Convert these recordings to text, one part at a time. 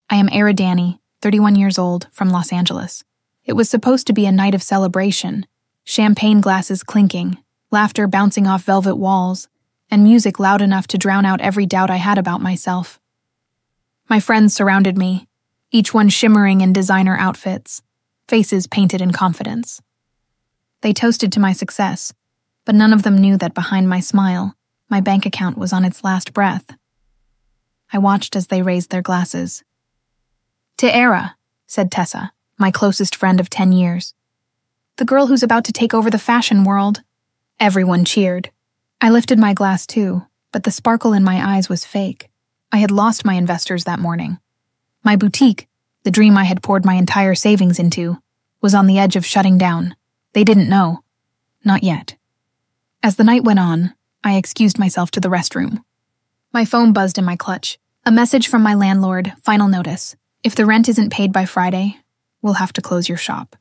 I am Ayra Danny, 31 years old, from Los Angeles. It was supposed to be a night of celebration, champagne glasses clinking, laughter bouncing off velvet walls, and music loud enough to drown out every doubt I had about myself. My friends surrounded me, each one shimmering in designer outfits, faces painted in confidence. They toasted to my success, but none of them knew that behind my smile, my bank account was on its last breath. I watched as they raised their glasses. "To Ayra," said Tessa, my closest friend of 10 years. "The girl who's about to take over the fashion world." Everyone cheered. I lifted my glass too, but the sparkle in my eyes was fake. I had lost my investors that morning. My boutique, the dream I had poured my entire savings into, was on the edge of shutting down. They didn't know. Not yet. As the night went on, I excused myself to the restroom. My phone buzzed in my clutch. A message from my landlord, final notice. If the rent isn't paid by Friday, we'll have to close your shop.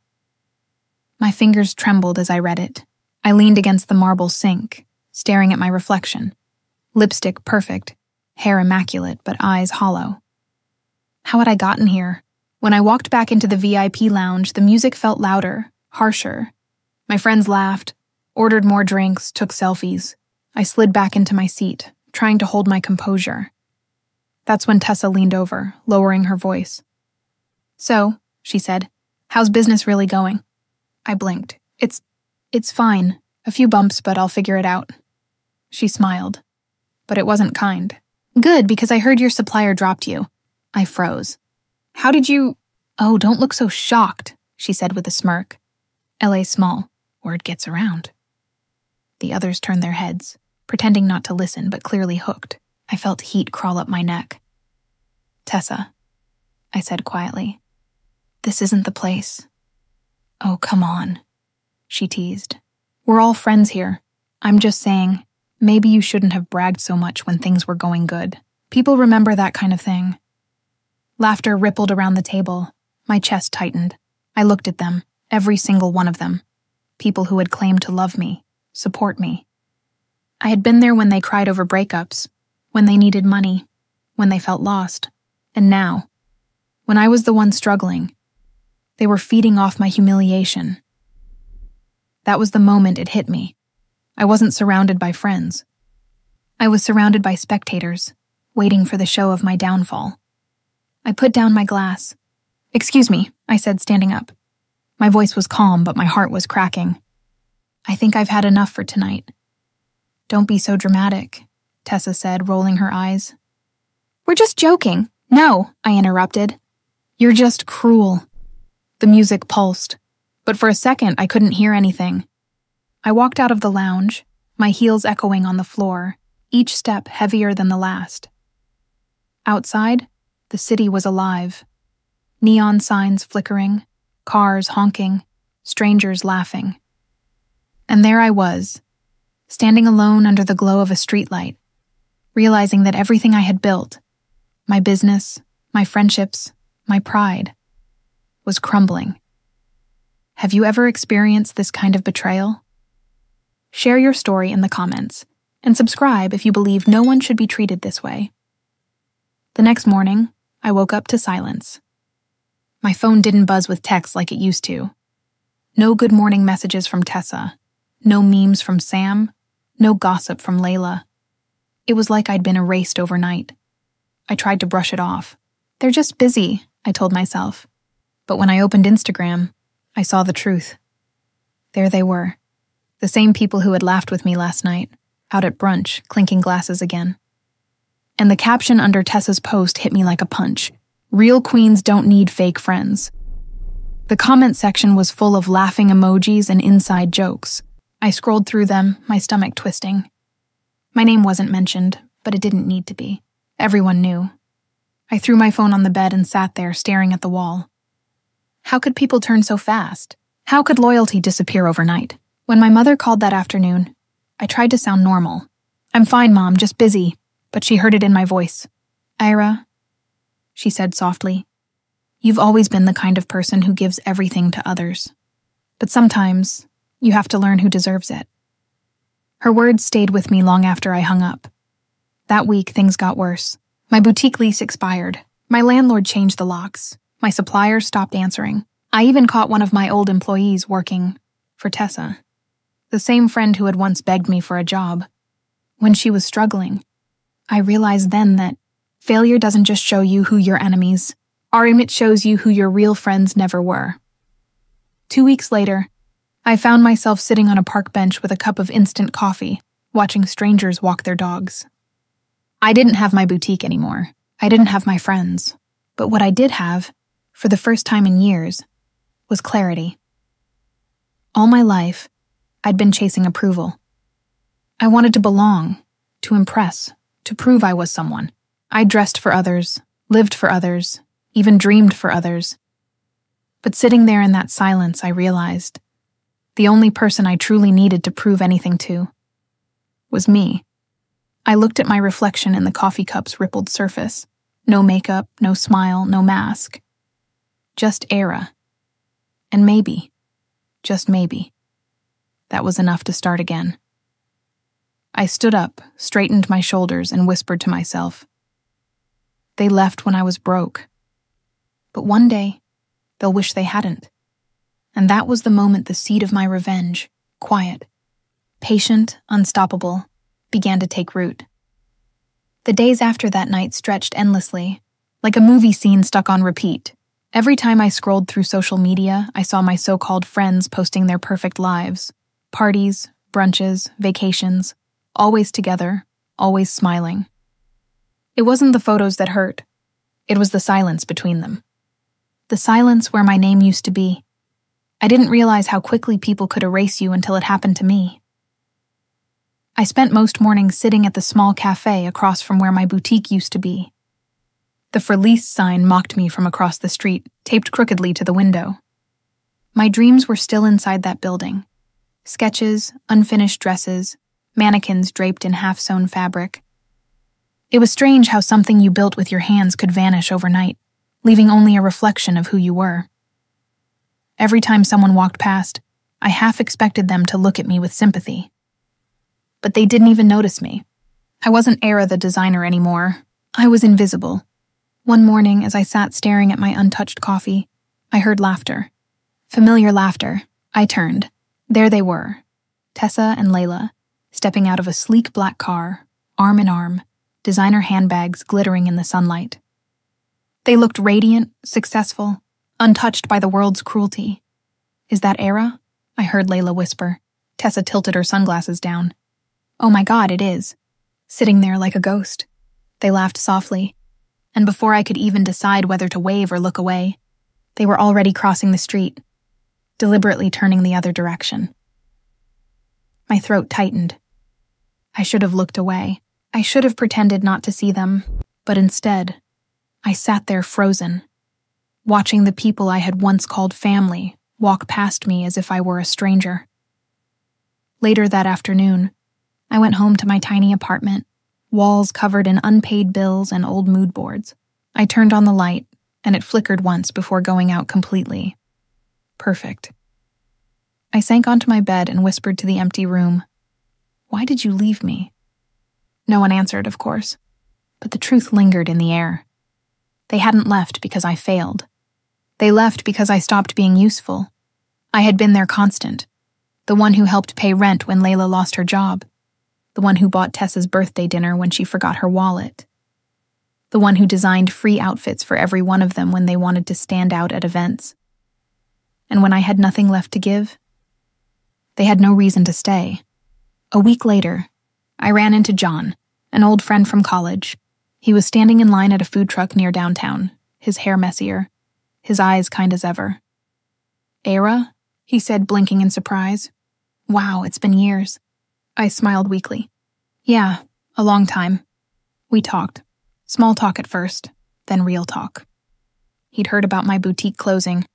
My fingers trembled as I read it. I leaned against the marble sink, staring at my reflection. Lipstick perfect, hair immaculate, but eyes hollow. How had I gotten here? When I walked back into the VIP lounge, the music felt louder, harsher. My friends laughed, ordered more drinks, took selfies. I slid back into my seat, trying to hold my composure. That's when Tessa leaned over, lowering her voice. "So," she said, "how's business really going?" I blinked. It's fine. A few bumps, but I'll figure it out." She smiled, but it wasn't kind. "Good, because I heard your supplier dropped you." I froze. "How did you—" "Oh, don't look so shocked," she said with a smirk. LA's small. Word gets around. The others turned their heads, pretending not to listen, but clearly hooked. I felt heat crawl up my neck. "Tessa," I said quietly, "this isn't the place." "Oh, come on," she teased. "We're all friends here. I'm just saying, maybe you shouldn't have bragged so much when things were going good. People remember that kind of thing." Laughter rippled around the table. My chest tightened. I looked at them, every single one of them. People who had claimed to love me, support me. I had been there when they cried over breakups, when they needed money, when they felt lost. And now, when I was the one struggling, they were feeding off my humiliation. That was the moment it hit me. I wasn't surrounded by friends. I was surrounded by spectators, waiting for the show of my downfall. I put down my glass. "Excuse me," I said, standing up. My voice was calm, but my heart was cracking. "I think I've had enough for tonight." "Don't be so dramatic," Tessa said, rolling her eyes. "We're just joking." "No," I interrupted. "You're just cruel." The music pulsed, but for a second I couldn't hear anything. I walked out of the lounge, my heels echoing on the floor, each step heavier than the last. Outside, the city was alive. Neon signs flickering, cars honking, strangers laughing. And there I was, standing alone under the glow of a streetlight, realizing that everything I had built, my business, my friendships, my pride, was crumbling. Have you ever experienced this kind of betrayal? Share your story in the comments, and subscribe if you believe no one should be treated this way. The next morning, I woke up to silence. My phone didn't buzz with texts like it used to. No good morning messages from Tessa, no memes from Sam, no gossip from Layla. It was like I'd been erased overnight. I tried to brush it off. "They're just busy," I told myself. But when I opened Instagram, I saw the truth. There they were, the same people who had laughed with me last night, out at brunch, clinking glasses again. And the caption under Tessa's post hit me like a punch. "Real queens don't need fake friends." The comment section was full of laughing emojis and inside jokes. I scrolled through them, my stomach twisting. My name wasn't mentioned, but it didn't need to be. Everyone knew. I threw my phone on the bed and sat there staring at the wall. How could people turn so fast? How could loyalty disappear overnight? When my mother called that afternoon, I tried to sound normal. "I'm fine, Mom, just busy," but she heard it in my voice. "Ayra," she said softly, "you've always been the kind of person who gives everything to others. But sometimes, you have to learn who deserves it." Her words stayed with me long after I hung up. That week, things got worse. My boutique lease expired. My landlord changed the locks. My supplier stopped answering. I even caught one of my old employees working for Tessa, the same friend who had once begged me for a job. When she was struggling, I realized then that failure doesn't just show you who your enemies are, it shows you who your real friends never were. 2 weeks later, I found myself sitting on a park bench with a cup of instant coffee, watching strangers walk their dogs. I didn't have my boutique anymore. I didn't have my friends. But what I did have, for the first time in years, was clarity. All my life, I'd been chasing approval. I wanted to belong, to impress, to prove I was someone. I dressed for others, lived for others, even dreamed for others. But sitting there in that silence, I realized the only person I truly needed to prove anything to was me. I looked at my reflection in the coffee cup's rippled surface. No makeup, no smile, no mask. Just Ayra. And maybe, just maybe, that was enough to start again. I stood up, straightened my shoulders, and whispered to myself, they left when I was broke. But one day, they'll wish they hadn't. And that was the moment the seed of my revenge, quiet, patient, unstoppable, began to take root. The days after that night stretched endlessly, like a movie scene stuck on repeat. Every time I scrolled through social media, I saw my so-called friends posting their perfect lives. Parties, brunches, vacations, always together, always smiling. It wasn't the photos that hurt. It was the silence between them. The silence where my name used to be. I didn't realize how quickly people could erase you until it happened to me. I spent most mornings sitting at the small cafe across from where my boutique used to be. The for lease sign mocked me from across the street, taped crookedly to the window. My dreams were still inside that building. Sketches, unfinished dresses, mannequins draped in half-sewn fabric. It was strange how something you built with your hands could vanish overnight, leaving only a reflection of who you were. Every time someone walked past, I half expected them to look at me with sympathy. But they didn't even notice me. I wasn't Ayra the designer anymore. I was invisible. One morning, as I sat staring at my untouched coffee, I heard laughter. Familiar laughter. I turned. There they were, Tessa and Layla, stepping out of a sleek black car, arm in arm, designer handbags glittering in the sunlight. They looked radiant, successful, untouched by the world's cruelty. Is that Ayra? I heard Layla whisper. Tessa tilted her sunglasses down. Oh my God, it is. Sitting there like a ghost. They laughed softly, and before I could even decide whether to wave or look away, they were already crossing the street, deliberately turning the other direction. My throat tightened. I should have looked away. I should have pretended not to see them, but instead, I sat there frozen, watching the people I had once called family walk past me as if I were a stranger. Later that afternoon, I went home to my tiny apartment, walls covered in unpaid bills and old mood boards. I turned on the light, and it flickered once before going out completely. Perfect. I sank onto my bed and whispered to the empty room, "Why did you leave me?" No one answered, of course, but the truth lingered in the air. They hadn't left because I failed. They left because I stopped being useful. I had been their constant, the one who helped pay rent when Layla lost her job, the one who bought Tessa's birthday dinner when she forgot her wallet, the one who designed free outfits for every one of them when they wanted to stand out at events. And when I had nothing left to give, they had no reason to stay. A week later, I ran into John, an old friend from college. He was standing in line at a food truck near downtown, his hair messier, his eyes kind as ever. "Ayra?" he said, blinking in surprise. "Wow, it's been years." I smiled weakly. "Yeah, a long time." We talked. Small talk at first, then real talk. He'd heard about my boutique closing,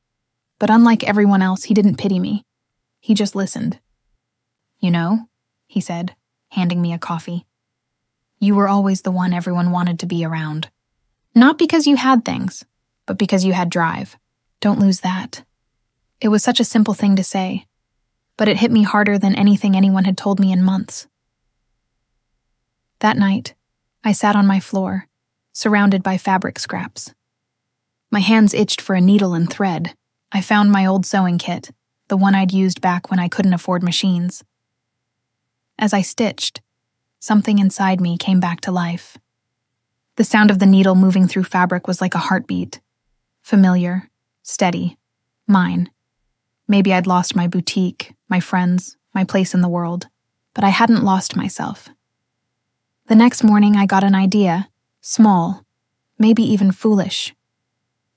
but unlike everyone else, he didn't pity me. He just listened. "You know," he said, handing me a coffee, "you were always the one everyone wanted to be around. Not because you had things, but because you had drive. Don't lose that." It was such a simple thing to say, but it hit me harder than anything anyone had told me in months. That night, I sat on my floor, surrounded by fabric scraps. My hands itched for a needle and thread. I found my old sewing kit, the one I'd used back when I couldn't afford machines. As I stitched, something inside me came back to life. The sound of the needle moving through fabric was like a heartbeat. Familiar, steady, mine. Maybe I'd lost my boutique, my friends, my place in the world, but I hadn't lost myself. The next morning, I got an idea, small, maybe even foolish.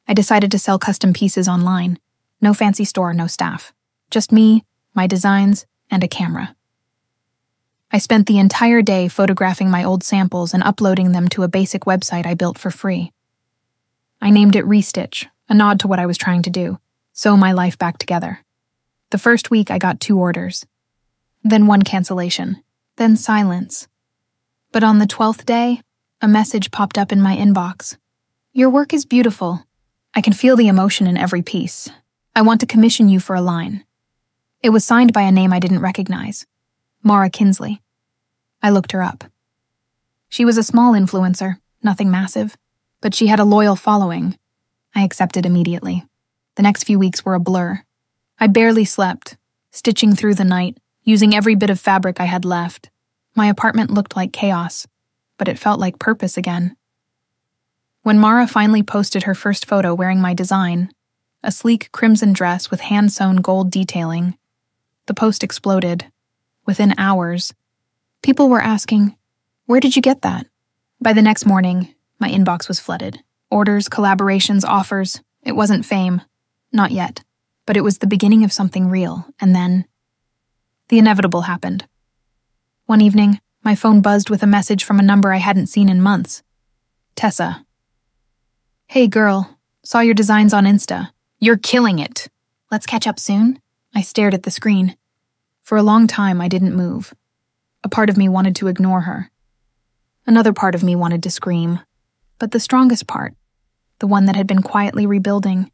I decided to sell custom pieces online. No fancy store, no staff. Just me, my designs, and a camera. I spent the entire day photographing my old samples and uploading them to a basic website I built for free. I named it Restitch, a nod to what I was trying to do, sew my life back together. The first week I got 2 orders, then 1 cancellation, then silence. But on the 12th day, a message popped up in my inbox. "Your work is beautiful. I can feel the emotion in every piece. I want to commission you for a line." It was signed by a name I didn't recognize, Mara Kinsley. I looked her up. She was a small influencer, nothing massive, but she had a loyal following. I accepted immediately. The next few weeks were a blur. I barely slept, stitching through the night, using every bit of fabric I had left. My apartment looked like chaos, but it felt like purpose again. When Mara finally posted her first photo wearing my design, a sleek crimson dress with hand-sewn gold detailing, the post exploded. Within hours, people were asking, "Where did you get that?" By the next morning, my inbox was flooded. Orders, collaborations, offers. It wasn't fame. Not yet. But it was the beginning of something real, and then the inevitable happened. One evening, my phone buzzed with a message from a number I hadn't seen in months. Tessa. "Hey girl, saw your designs on Insta. You're killing it. Let's catch up soon?" I stared at the screen. For a long time, I didn't move. A part of me wanted to ignore her. Another part of me wanted to scream. But the strongest part, the one that had been quietly rebuilding,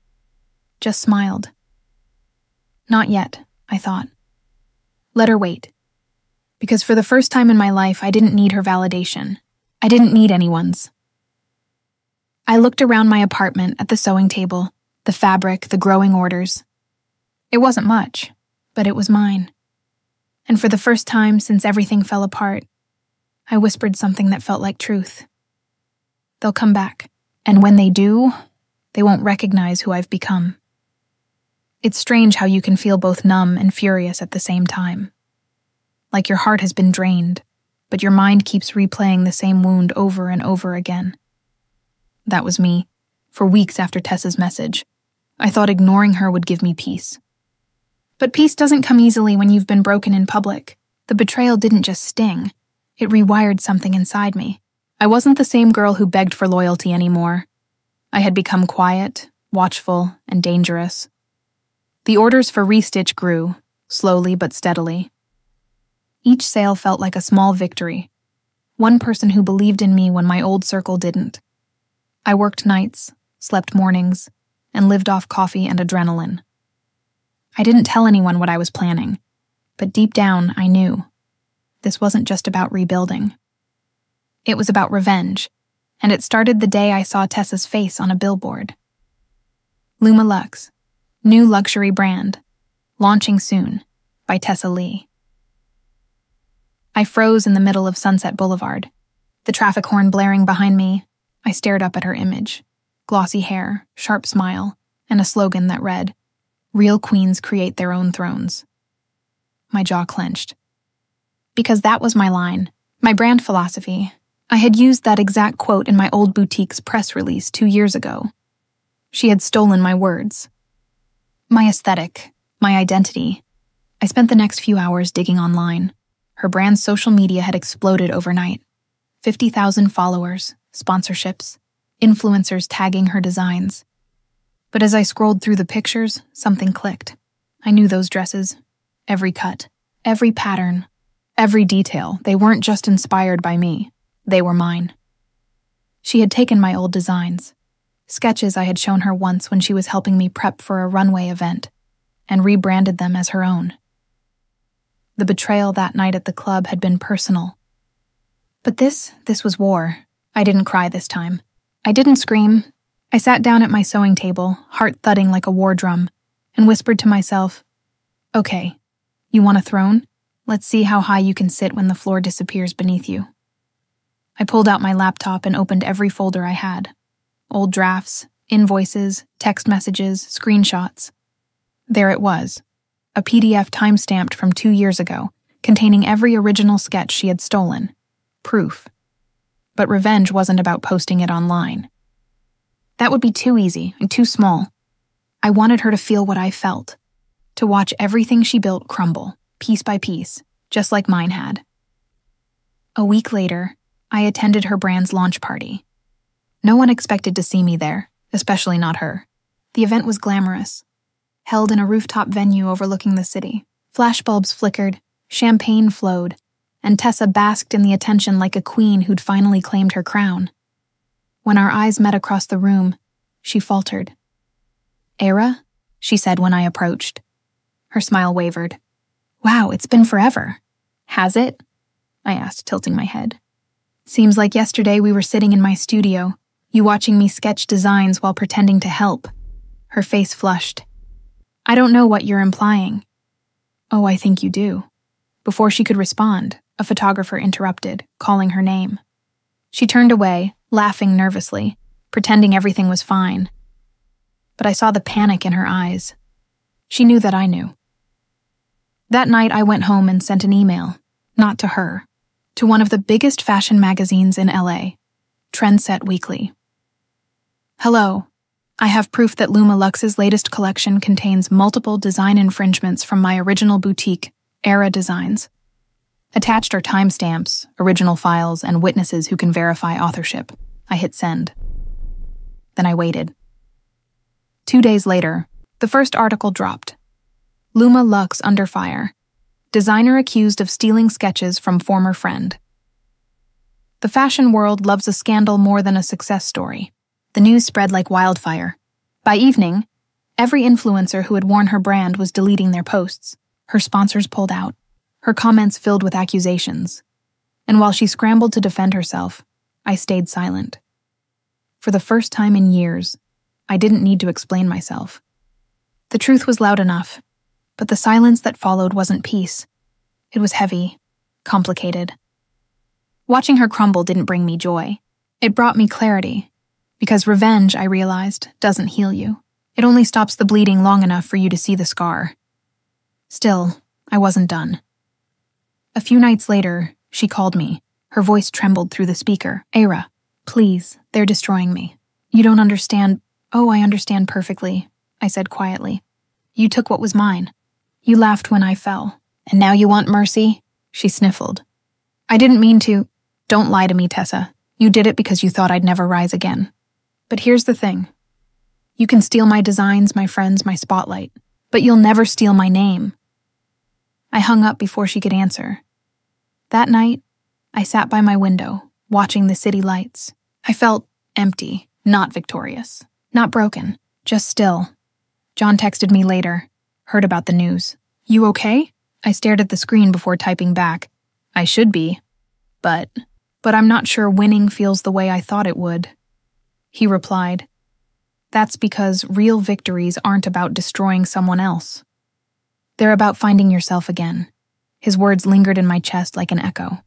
just smiled. Not yet, I thought. Let her wait. Because for the first time in my life, I didn't need her validation. I didn't need anyone's. I looked around my apartment at the sewing table, the fabric, the growing orders. It wasn't much, but it was mine. And for the first time since everything fell apart, I whispered something that felt like truth. They'll come back, and when they do, they won't recognize who I've become. It's strange how you can feel both numb and furious at the same time. Like your heart has been drained, but your mind keeps replaying the same wound over and over again. That was me, for weeks after Tessa's message. I thought ignoring her would give me peace. But peace doesn't come easily when you've been broken in public. The betrayal didn't just sting. It rewired something inside me. I wasn't the same girl who begged for loyalty anymore. I had become quiet, watchful, and dangerous. The orders for Restitch grew, slowly but steadily. Each sale felt like a small victory. One person who believed in me when my old circle didn't. I worked nights, slept mornings, and lived off coffee and adrenaline. I didn't tell anyone what I was planning, but deep down I knew. This wasn't just about rebuilding. It was about revenge, and it started the day I saw Tessa's face on a billboard. Luma Luxe, new luxury brand, launching soon, by Tessa Lee. I froze in the middle of Sunset Boulevard, the traffic horn blaring behind me. I stared up at her image, glossy hair, sharp smile, and a slogan that read, "Real queens create their own thrones." My jaw clenched. Because that was my line, my brand philosophy. I had used that exact quote in my old boutique's press release 2 years ago. She had stolen my words. My aesthetic, my identity. I spent the next few hours digging online. Her brand's social media had exploded overnight. 50,000 followers, sponsorships, influencers tagging her designs. But as I scrolled through the pictures, something clicked. I knew those dresses. Every cut, every pattern, every detail. They weren't just inspired by me. They were mine. She had taken my old designs, sketches I had shown her once when she was helping me prep for a runway event, and rebranded them as her own. The betrayal that night at the club had been personal. But this was war. I didn't cry this time. I didn't scream. I sat down at my sewing table, heart thudding like a war drum, and whispered to myself, "Okay, you want a throne? Let's see how high you can sit when the floor disappears beneath you." I pulled out my laptop and opened every folder I had. Old drafts, invoices, text messages, screenshots. There it was, a PDF time-stamped from 2 years ago, containing every original sketch she had stolen. Proof. But revenge wasn't about posting it online. That would be too easy and too small. I wanted her to feel what I felt, to watch everything she built crumble, piece by piece, just like mine had. A week later, I attended her brand's launch party. No one expected to see me there, especially not her. The event was glamorous, held in a rooftop venue overlooking the city. Flashbulbs flickered, champagne flowed, and Tessa basked in the attention like a queen who'd finally claimed her crown. When our eyes met across the room, she faltered. "Ayra?" she said when I approached. Her smile wavered. "Wow, it's been forever." "Has it?" I asked, tilting my head. "Seems like yesterday we were sitting in my studio, you watching me sketch designs while pretending to help." Her face flushed. "I don't know what you're implying." "Oh, I think you do." Before she could respond, a photographer interrupted, calling her name. She turned away, laughing nervously, pretending everything was fine. But I saw the panic in her eyes. She knew that I knew. That night I went home and sent an email, not to her, to one of the biggest fashion magazines in LA, Trendset Weekly. "Hello. I have proof that Luma Lux's latest collection contains multiple design infringements from my original boutique, Ayra Designs. Attached are timestamps, original files, and witnesses who can verify authorship." I hit send. Then I waited. 2 days later, the first article dropped. Luma Lux under fire. Designer accused of stealing sketches from former friend. The fashion world loves a scandal more than a success story. The news spread like wildfire. By evening, every influencer who had worn her brand was deleting their posts. Her sponsors pulled out, her comments filled with accusations. And while she scrambled to defend herself, I stayed silent. For the first time in years, I didn't need to explain myself. The truth was loud enough, but the silence that followed wasn't peace. It was heavy, complicated. Watching her crumble didn't bring me joy. It brought me clarity, because revenge, I realized, doesn't heal you. It only stops the bleeding long enough for you to see the scar. Still, I wasn't done. A few nights later, she called me. Her voice trembled through the speaker. "Ayra, please, they're destroying me. You don't understand." "Oh, I understand perfectly," I said quietly. "You took what was mine. You laughed when I fell. And now you want mercy?" She sniffled. "I didn't mean to." "Don't lie to me, Tessa. You did it because you thought I'd never rise again. But here's the thing. You can steal my designs, my friends, my spotlight, but you'll never steal my name." I hung up before she could answer. That night, I sat by my window, watching the city lights. I felt empty, not victorious, not broken, just still. John texted me later, heard about the news. "You okay?" I stared at the screen before typing back. "I should be, but I'm not sure winning feels the way I thought it would." He replied, "That's because real victories aren't about destroying someone else. They're about finding yourself again." His words lingered in my chest like an echo.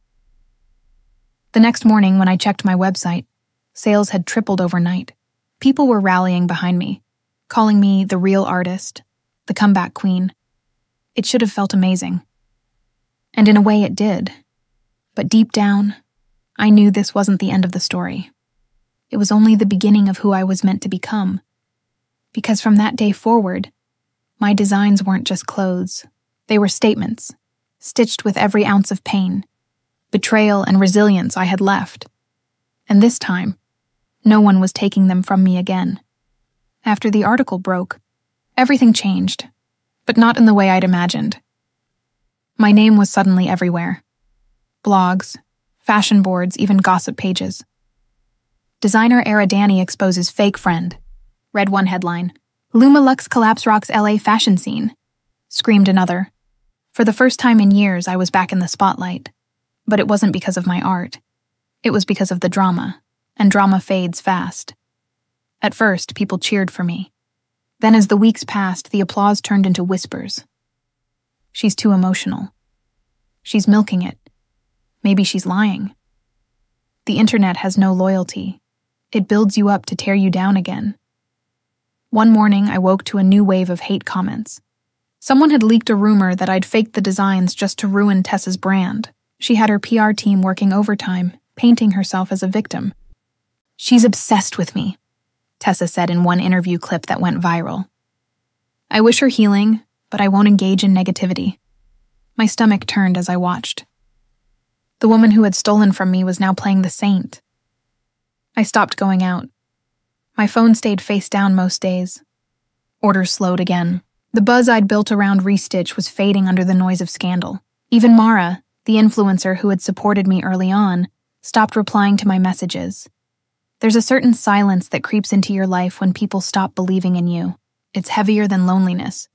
The next morning, when I checked my website, sales had tripled overnight. People were rallying behind me, calling me the real artist, the comeback queen. It should have felt amazing. And in a way it did. But deep down, I knew this wasn't the end of the story. It was only the beginning of who I was meant to become. Because from that day forward, my designs weren't just clothes. They were statements, stitched with every ounce of pain, betrayal and resilience I had left. And this time, no one was taking them from me again. After the article broke, everything changed, but not in the way I'd imagined. My name was suddenly everywhere. Blogs, fashion boards, even gossip pages. "Designer Ayra Danny exposes fake friend," read one headline. "Luma Lux collapse rocks LA fashion scene," screamed another. For the first time in years, I was back in the spotlight. But it wasn't because of my art. It was because of the drama, and drama fades fast. At first, people cheered for me. Then as the weeks passed, the applause turned into whispers. She's too emotional. She's milking it. Maybe she's lying. The internet has no loyalty. It builds you up to tear you down again. One morning, I woke to a new wave of hate comments. Someone had leaked a rumor that I'd faked the designs just to ruin Tessa's brand. She had her PR team working overtime, painting herself as a victim. "She's obsessed with me," Tessa said in one interview clip that went viral. "I wish her healing, but I won't engage in negativity." My stomach turned as I watched. The woman who had stolen from me was now playing the saint. I stopped going out. My phone stayed face down most days. Orders slowed again. The buzz I'd built around Restitch was fading under the noise of scandal. Even Mara, the influencer who had supported me early on, stopped replying to my messages. There's a certain silence that creeps into your life when people stop believing in you. It's heavier than loneliness.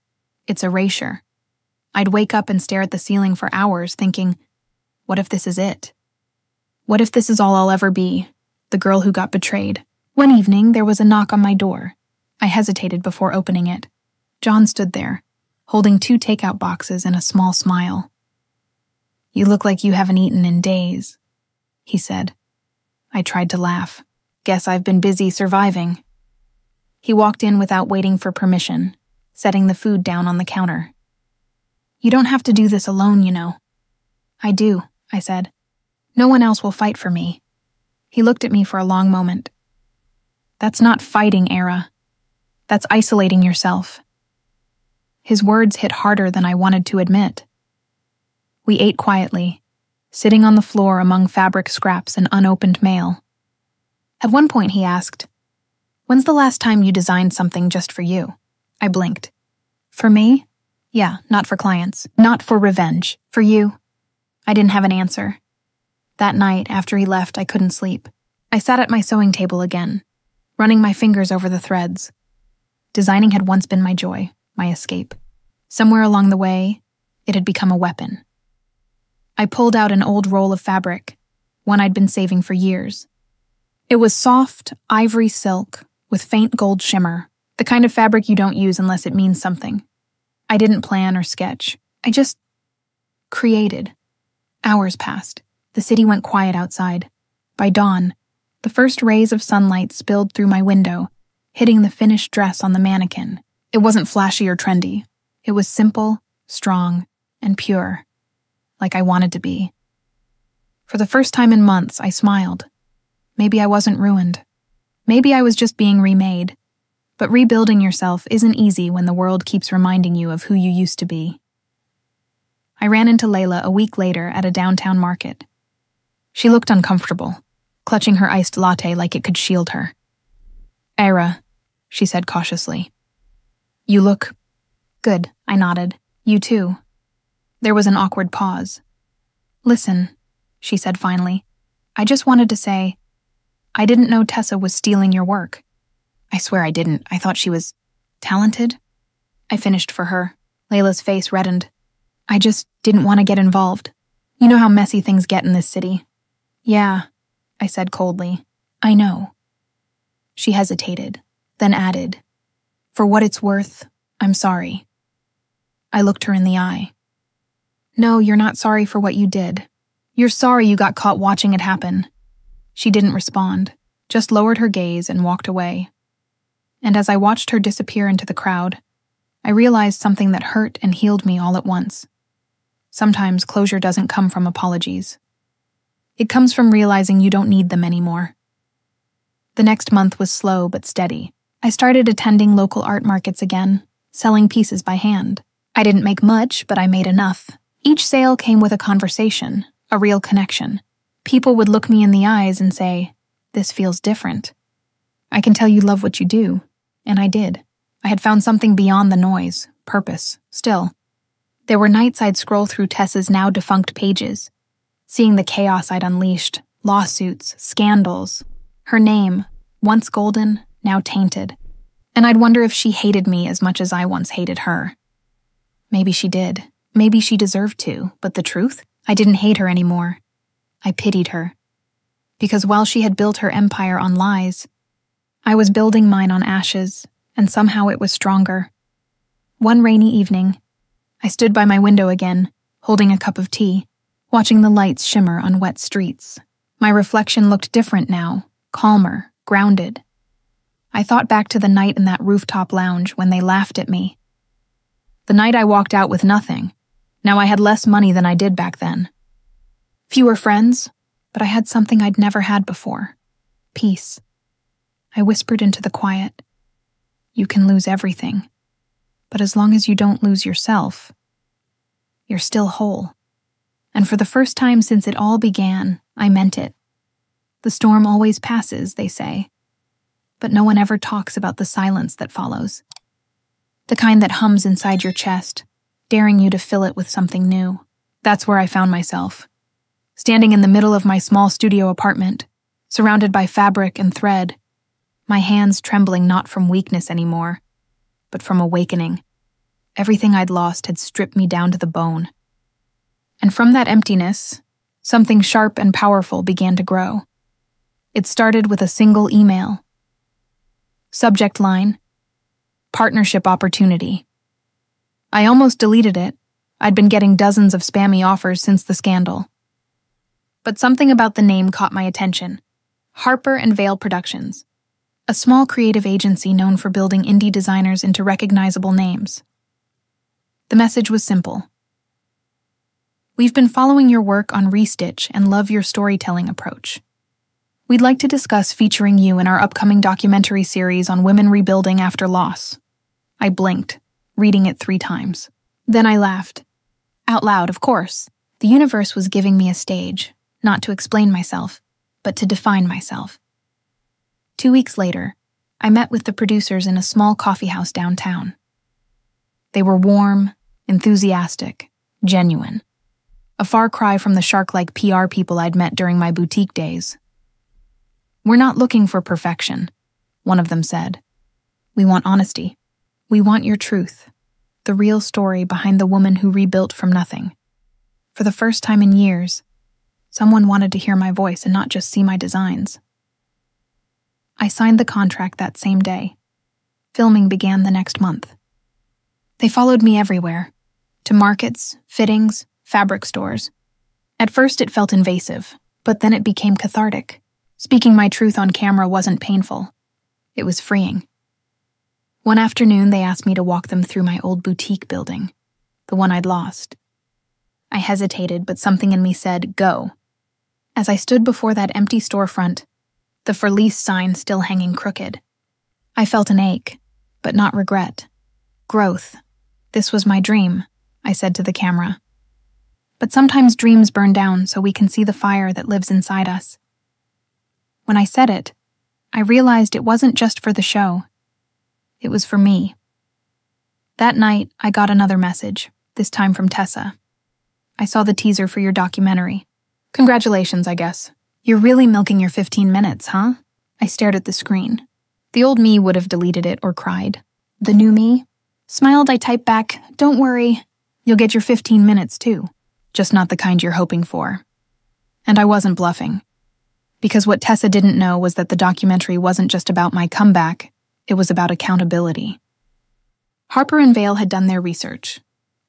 It's erasure. I'd wake up and stare at the ceiling for hours thinking, what if this is it? What if this is all I'll ever be? The girl who got betrayed. One evening, there was a knock on my door. I hesitated before opening it. John stood there, holding 2 takeout boxes and a small smile. "You look like you haven't eaten in days," he said. I tried to laugh. "Guess I've been busy surviving." He walked in without waiting for permission, setting the food down on the counter. "You don't have to do this alone, you know." "I do," I said. "No one else will fight for me." He looked at me for a long moment. "That's not fighting, Ayra. That's isolating yourself." His words hit harder than I wanted to admit. We ate quietly, sitting on the floor among fabric scraps and unopened mail. At one point he asked, "When's the last time you designed something just for you?" I blinked. "For me? Yeah, not for clients. Not for revenge. For you." I didn't have an answer. That night, after he left, I couldn't sleep. I sat at my sewing table again, running my fingers over the threads. Designing had once been my joy, my escape. Somewhere along the way, it had become a weapon. I pulled out an old roll of fabric, one I'd been saving for years. It was soft, ivory silk with faint gold shimmer, the kind of fabric you don't use unless it means something. I didn't plan or sketch. I just created. Hours passed. The city went quiet outside. By dawn, the first rays of sunlight spilled through my window, hitting the finished dress on the mannequin. It wasn't flashy or trendy. It was simple, strong, and pure, like I wanted to be. For the first time in months, I smiled. Maybe I wasn't ruined. Maybe I was just being remade. But rebuilding yourself isn't easy when the world keeps reminding you of who you used to be. I ran into Layla a week later at a downtown market. She looked uncomfortable, clutching her iced latte like it could shield her. "Ayra," she said cautiously. "You look good," I nodded. "You too." There was an awkward pause. "Listen," she said finally. "I just wanted to say, I didn't know Tessa was stealing your work." "I swear I didn't. I thought she was talented." I finished for her. Layla's face reddened. "I just didn't want to get involved. You know how messy things get in this city." "Yeah," I said coldly. "I know." She hesitated, then added, "For what it's worth, I'm sorry." I looked her in the eye. "No, you're not sorry for what you did. You're sorry you got caught watching it happen." She didn't respond, just lowered her gaze and walked away. And as I watched her disappear into the crowd, I realized something that hurt and healed me all at once. Sometimes closure doesn't come from apologies. It comes from realizing you don't need them anymore. The next month was slow but steady. I started attending local art markets again, selling pieces by hand. I didn't make much, but I made enough. Each sale came with a conversation, a real connection. People would look me in the eyes and say, "This feels different. I can tell you love what you do." And I did. I had found something beyond the noise, purpose, still. There were nights I'd scroll through Tessa's now defunct pages, seeing the chaos I'd unleashed, lawsuits, scandals. Her name, once golden, now tainted. And I'd wonder if she hated me as much as I once hated her. Maybe she did. Maybe she deserved to, but the truth? I didn't hate her anymore. I pitied her. Because while she had built her empire on lies, I was building mine on ashes, and somehow it was stronger. One rainy evening, I stood by my window again, holding a cup of tea, watching the lights shimmer on wet streets. My reflection looked different now, calmer, grounded. I thought back to the night in that rooftop lounge when they laughed at me. The night I walked out with nothing. Now I had less money than I did back then. Fewer friends, but I had something I'd never had before. Peace. I whispered into the quiet. You can lose everything, but as long as you don't lose yourself, you're still whole. And for the first time since it all began, I meant it. The storm always passes, they say, but no one ever talks about the silence that follows. The kind that hums inside your chest, daring you to fill it with something new. That's where I found myself. Standing in the middle of my small studio apartment, surrounded by fabric and thread, my hands trembling not from weakness anymore, but from awakening. Everything I'd lost had stripped me down to the bone. And from that emptiness, something sharp and powerful began to grow. It started with a single email. Subject line: partnership opportunity. I almost deleted it. I'd been getting dozens of spammy offers since the scandal. But something about the name caught my attention. Harper and Vale Productions, a small creative agency known for building indie designers into recognizable names. The message was simple. We've been following your work on Restitch and love your storytelling approach. We'd like to discuss featuring you in our upcoming documentary series on women rebuilding after loss. I blinked, reading it 3 times. Then I laughed. Out loud, of course. The universe was giving me a stage, not to explain myself, but to define myself. 2 weeks later, I met with the producers in a small coffee house downtown. They were warm, enthusiastic, genuine. A far cry from the shark-like PR people I'd met during my boutique days. We're not looking for perfection, one of them said. We want honesty. We want your truth, the real story behind the woman who rebuilt from nothing. For the first time in years, someone wanted to hear my voice and not just see my designs. I signed the contract that same day. Filming began the next month. They followed me everywhere, to markets, fittings, fabric stores. At first it felt invasive, but then it became cathartic. Speaking my truth on camera wasn't painful. It was freeing. One afternoon they asked me to walk them through my old boutique building, the one I'd lost. I hesitated, but something in me said, go. As I stood before that empty storefront, the for lease sign still hanging crooked, I felt an ache, but not regret. Growth. This was my dream, I said to the camera. But sometimes dreams burn down so we can see the fire that lives inside us. When I said it, I realized it wasn't just for the show. It was for me. That night, I got another message, this time from Tessa. I saw the teaser for your documentary. Congratulations, I guess. You're really milking your 15 minutes, huh? I stared at the screen. The old me would have deleted it or cried. The new me? Smiled, I typed back, don't worry, you'll get your 15 minutes too. Just not the kind you're hoping for. And I wasn't bluffing. Because what Tessa didn't know was that the documentary wasn't just about my comeback, it was about accountability. Harper and Vale had done their research.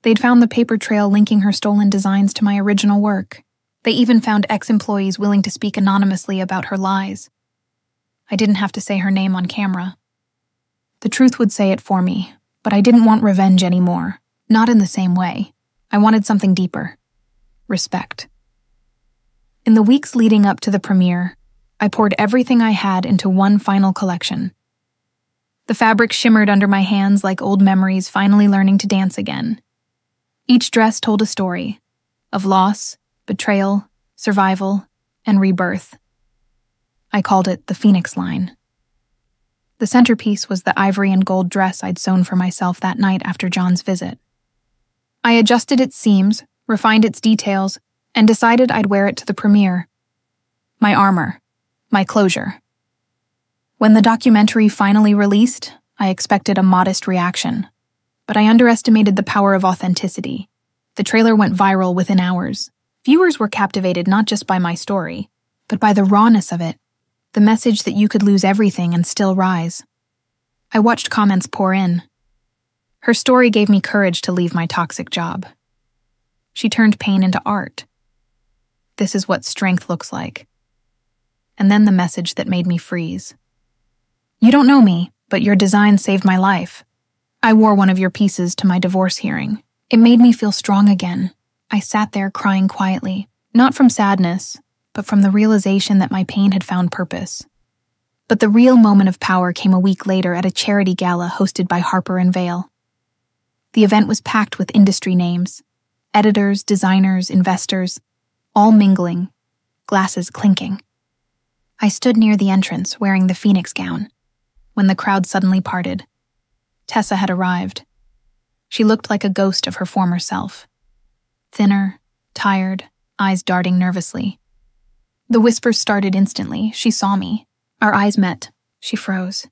They'd found the paper trail linking her stolen designs to my original work. They even found ex-employees willing to speak anonymously about her lies. I didn't have to say her name on camera. The truth would say it for me, but I didn't want revenge anymore. Not in the same way. I wanted something deeper. Respect. In the weeks leading up to the premiere, I poured everything I had into one final collection. The fabric shimmered under my hands like old memories finally learning to dance again. Each dress told a story of loss, betrayal, survival, and rebirth. I called it the Phoenix line. The centerpiece was the ivory and gold dress I'd sewn for myself that night after John's visit. I adjusted its seams, refined its details, and decided I'd wear it to the premiere. My armor, my closure. When the documentary finally released, I expected a modest reaction, but I underestimated the power of authenticity. The trailer went viral within hours. Viewers were captivated not just by my story, but by the rawness of it, The message that you could lose everything and still rise. I watched comments pour in. Her story gave me courage to leave my toxic job. She turned pain into art. This is what strength looks like. And then the message that made me freeze. You don't know me, but your design saved my life. I wore one of your pieces to my divorce hearing. It made me feel strong again. I sat there crying quietly, not from sadness, but from the realization that my pain had found purpose. But the real moment of power came a week later at a charity gala hosted by Harper and Vale. The event was packed with industry names, editors, designers, investors, all mingling, glasses clinking. I stood near the entrance wearing the phoenix gown, when the crowd suddenly parted. Tessa had arrived. She looked like a ghost of her former self. Thinner, tired, eyes darting nervously. The whispers started instantly. She saw me. Our eyes met. She froze.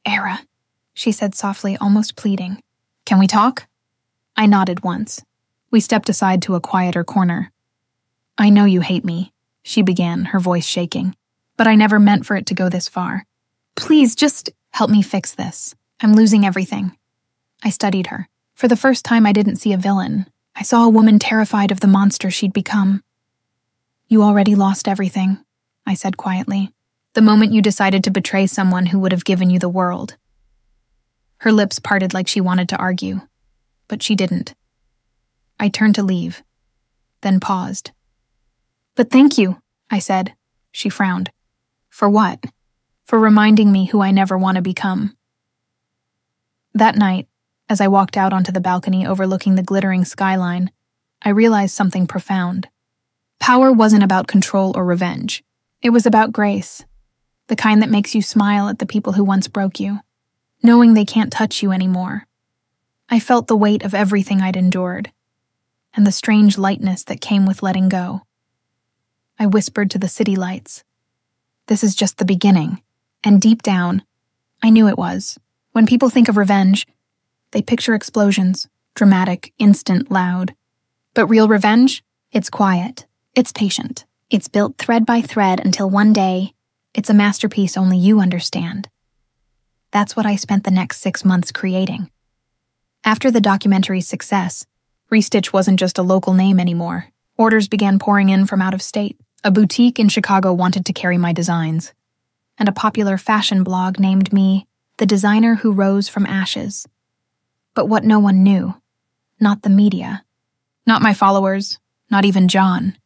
Ayra, she said softly, almost pleading. Can we talk? I nodded once. We stepped aside to a quieter corner. I know you hate me, she began, her voice shaking. But I never meant for it to go this far. Please, just help me fix this. I'm losing everything. I studied her. For the first time, I didn't see a villain. I saw a woman terrified of the monster she'd become. You already lost everything, I said quietly. The moment you decided to betray someone who would have given you the world. Her lips parted like she wanted to argue, but she didn't. I turned to leave, then paused. But thank you, I said. She frowned. For what? For reminding me who I never want to become. That night, as I walked out onto the balcony overlooking the glittering skyline, I realized something profound. Power wasn't about control or revenge. It was about grace, the kind that makes you smile at the people who once broke you, knowing they can't touch you anymore. I felt the weight of everything I'd endured, and the strange lightness that came with letting go. I whispered to the city lights. This is just the beginning, and deep down, I knew it was. When people think of revenge, they picture explosions, dramatic, instant, loud. But real revenge? It's quiet. It's patient. It's built thread by thread until one day, it's a masterpiece only you understand. That's what I spent the next 6 months creating. After the documentary's success, Restitch wasn't just a local name anymore. Orders began pouring in from out of state. A boutique in Chicago wanted to carry my designs, and a popular fashion blog named me the designer who rose from ashes. But what no one knew, not the media, not my followers, not even John,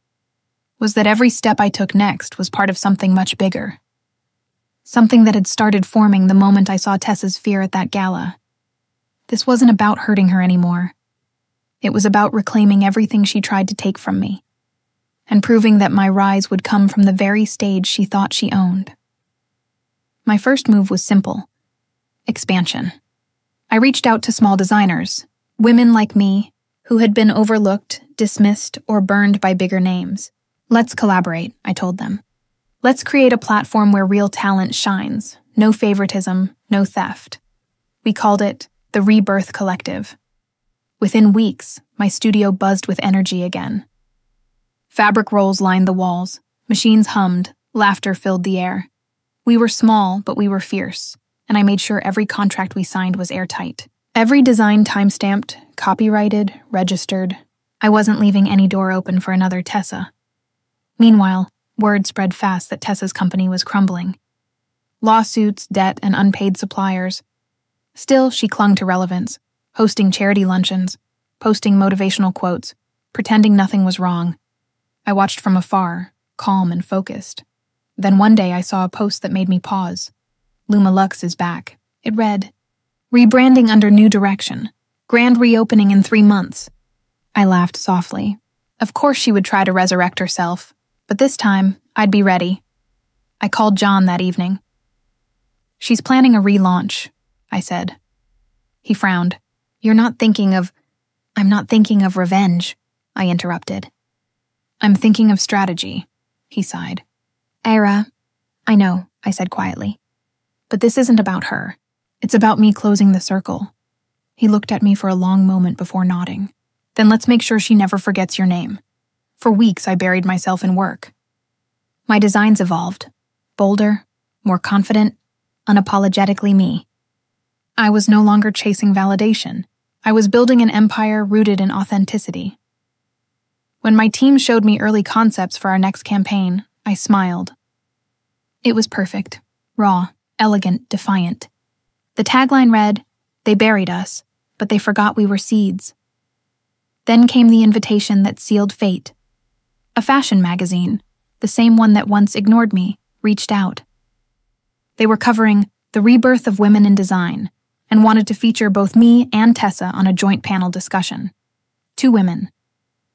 was that every step I took next was part of something much bigger. Something that had started forming the moment I saw Tessa's fear at that gala. This wasn't about hurting her anymore. It was about reclaiming everything she tried to take from me, and proving that my rise would come from the very stage she thought she owned. My first move was simple: expansion. I reached out to small designers, women like me, who had been overlooked, dismissed, or burned by bigger names. Let's collaborate, I told them. Let's create a platform where real talent shines, no favoritism, no theft. We called it the Rebirth Collective. Within weeks, my studio buzzed with energy again. Fabric rolls lined the walls, machines hummed, laughter filled the air. We were small, but we were fierce, and I made sure every contract we signed was airtight. Every design timestamped, copyrighted, registered. I wasn't leaving any door open for another Tessa. Meanwhile, word spread fast that Tessa's company was crumbling. Lawsuits, debt, and unpaid suppliers. Still, she clung to relevance, hosting charity luncheons, posting motivational quotes, pretending nothing was wrong. I watched from afar, calm and focused. Then one day I saw a post that made me pause. Luma Lux is back. It read, "Rebranding under new direction. Grand reopening in 3 months." I laughed softly. Of course she would try to resurrect herself, but this time I'd be ready. I called John that evening. "She's planning a relaunch," I said. He frowned. "I'm not thinking of revenge," I interrupted. "I'm thinking of strategy," he sighed. "Ayra, I know," I said quietly. "But this isn't about her. It's about me closing the circle." He looked at me for a long moment before nodding. "Then let's make sure she never forgets your name." For weeks I buried myself in work. My designs evolved, bolder, more confident, unapologetically me. I was no longer chasing validation. I was building an empire rooted in authenticity. When my team showed me early concepts for our next campaign, I smiled. It was perfect, raw, elegant, defiant. The tagline read, "They buried us, but they forgot we were seeds." Then came the invitation that sealed fate. A fashion magazine, the same one that once ignored me, reached out. They were covering the rebirth of women in design and wanted to feature both me and Tessa on a joint panel discussion. 2 women.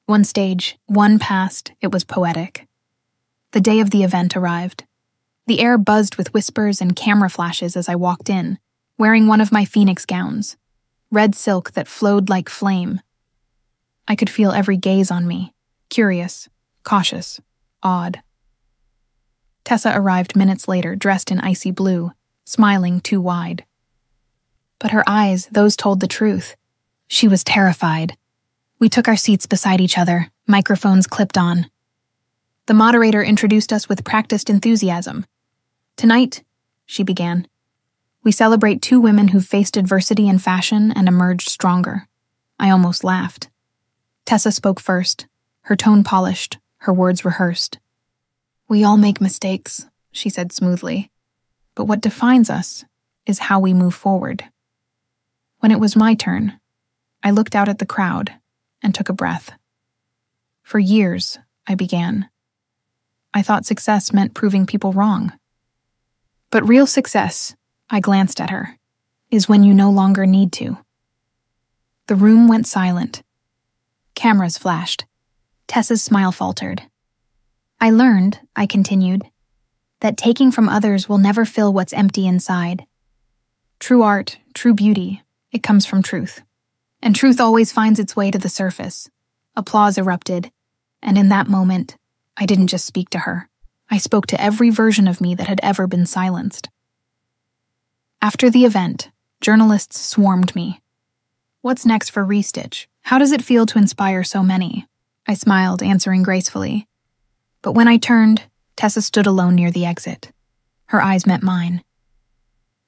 One stage, one past, it was poetic. The day of the event arrived. The air buzzed with whispers and camera flashes as I walked in, wearing one of my phoenix gowns, red silk that flowed like flame. I could feel every gaze on me, curious, cautious, awed. Tessa arrived minutes later, dressed in icy blue, smiling too wide. But her eyes, those told the truth. She was terrified. We took our seats beside each other, microphones clipped on. The moderator introduced us with practiced enthusiasm. "Tonight," she began, "we celebrate 2 women who faced adversity in fashion and emerged stronger." I almost laughed. Tessa spoke first, her tone polished, her words rehearsed. "We all make mistakes," she said smoothly. "But what defines us is how we move forward." When it was my turn, I looked out at the crowd and took a breath. "For years," I began, "I thought success meant proving people wrong. But real success," I glanced at her, "is when you no longer need to." The room went silent. Cameras flashed. Tessa's smile faltered. "I learned," I continued, "that taking from others will never fill what's empty inside. True art, true beauty, it comes from truth. And truth always finds its way to the surface." Applause erupted, and in that moment, I didn't just speak to her. I spoke to every version of me that had ever been silenced. After the event, journalists swarmed me. "What's next for Restitch? How does it feel to inspire so many?" I smiled, answering gracefully. But when I turned, Tessa stood alone near the exit. Her eyes met mine.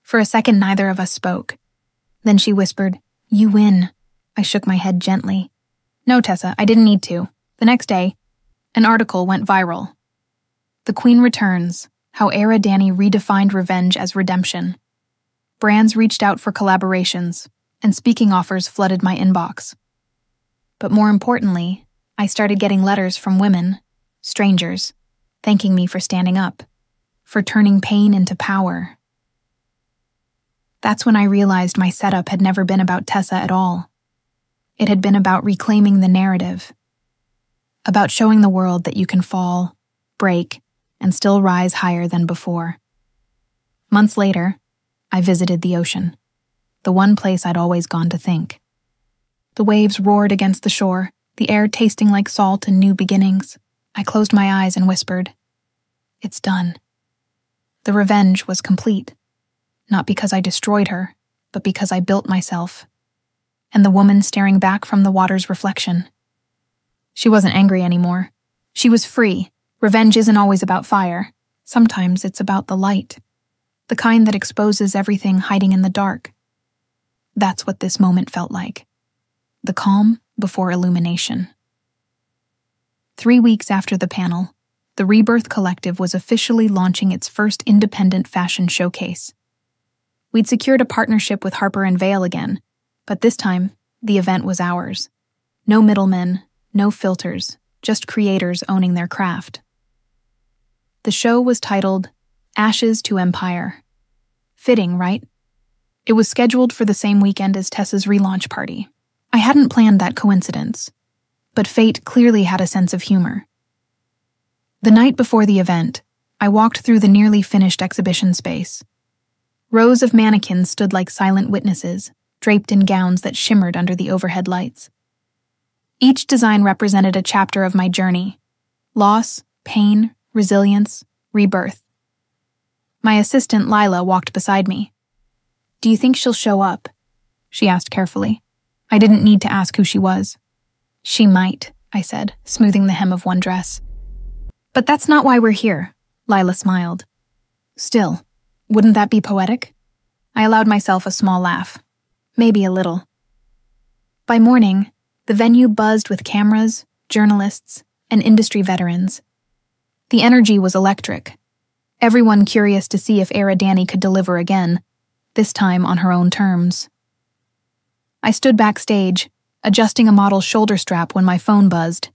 For a second, neither of us spoke. Then she whispered, "You win." I shook my head gently. "No, Tessa, I didn't need to." The next day, an article went viral. "The Queen Returns, How Ayra Danny Redefined Revenge as Redemption." Brands reached out for collaborations, and speaking offers flooded my inbox. But more importantly, I started getting letters from women, strangers, thanking me for standing up, for turning pain into power. That's when I realized my setup had never been about Tessa at all. It had been about reclaiming the narrative, about showing the world that you can fall, break, and still rise higher than before. Months later, I visited the ocean, the one place I'd always gone to think. The waves roared against the shore, the air tasting like salt and new beginnings. I closed my eyes and whispered, "It's done." The revenge was complete, not because I destroyed her, but because I built myself. And the woman staring back from the water's reflection. She wasn't angry anymore. She was free. Revenge isn't always about fire. Sometimes it's about the light, the kind that exposes everything hiding in the dark. That's what this moment felt like. The calm before illumination. 3 weeks after the panel, the Rebirth Collective was officially launching its first independent fashion showcase. We'd secured a partnership with Harper & Vale again, but this time, the event was ours. No middlemen, no filters, just creators owning their craft. The show was titled Ashes to Empire. Fitting, right? It was scheduled for the same weekend as Tessa's relaunch party. I hadn't planned that coincidence, but fate clearly had a sense of humor. The night before the event, I walked through the nearly finished exhibition space. Rows of mannequins stood like silent witnesses, draped in gowns that shimmered under the overhead lights. Each design represented a chapter of my journey: loss, pain, resilience, rebirth. My assistant, Lila, walked beside me. "Do you think she'll show up?" she asked carefully. I didn't need to ask who she was. "She might," I said, smoothing the hem of one dress. "But that's not why we're here," Lila smiled. Still, wouldn't that be poetic? I allowed myself a small laugh. Maybe a little. By morning, the venue buzzed with cameras, journalists, and industry veterans. The energy was electric. Everyone curious to see if Ayra Danny could deliver again, this time on her own terms. I stood backstage, adjusting a model's shoulder strap when my phone buzzed.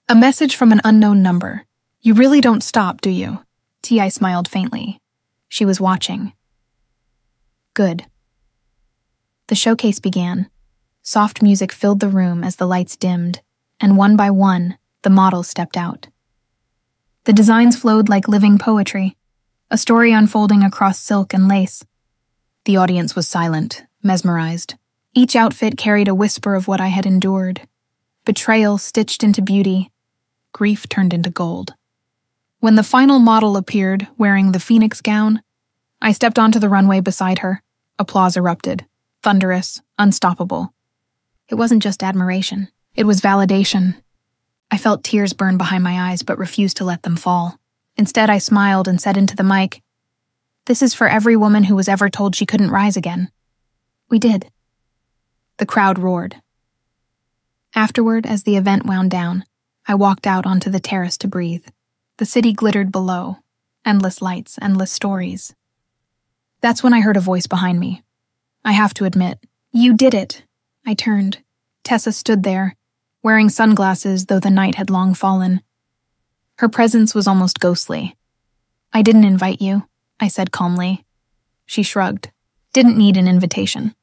A message from an unknown number. You really don't stop, do you? T.I. smiled faintly. She was watching. Good. The showcase began. Soft music filled the room as the lights dimmed, and one by one, the models stepped out. The designs flowed like living poetry, a story unfolding across silk and lace. The audience was silent, mesmerized. Each outfit carried a whisper of what I had endured. Betrayal stitched into beauty, grief turned into gold. When the final model appeared, wearing the phoenix gown, I stepped onto the runway beside her. Applause erupted, thunderous, unstoppable. It wasn't just admiration, it was validation. I felt tears burn behind my eyes but refused to let them fall. Instead, I smiled and said into the mic, "This is for every woman who was ever told she couldn't rise again." We did. The crowd roared. Afterward, as the event wound down, I walked out onto the terrace to breathe. The city glittered below. Endless lights, endless stories. That's when I heard a voice behind me. I have to admit, "You did it." I turned. Tessa stood there, wearing sunglasses though the night had long fallen. Her presence was almost ghostly. "I didn't invite you," I said calmly. She shrugged. "Didn't need an invitation.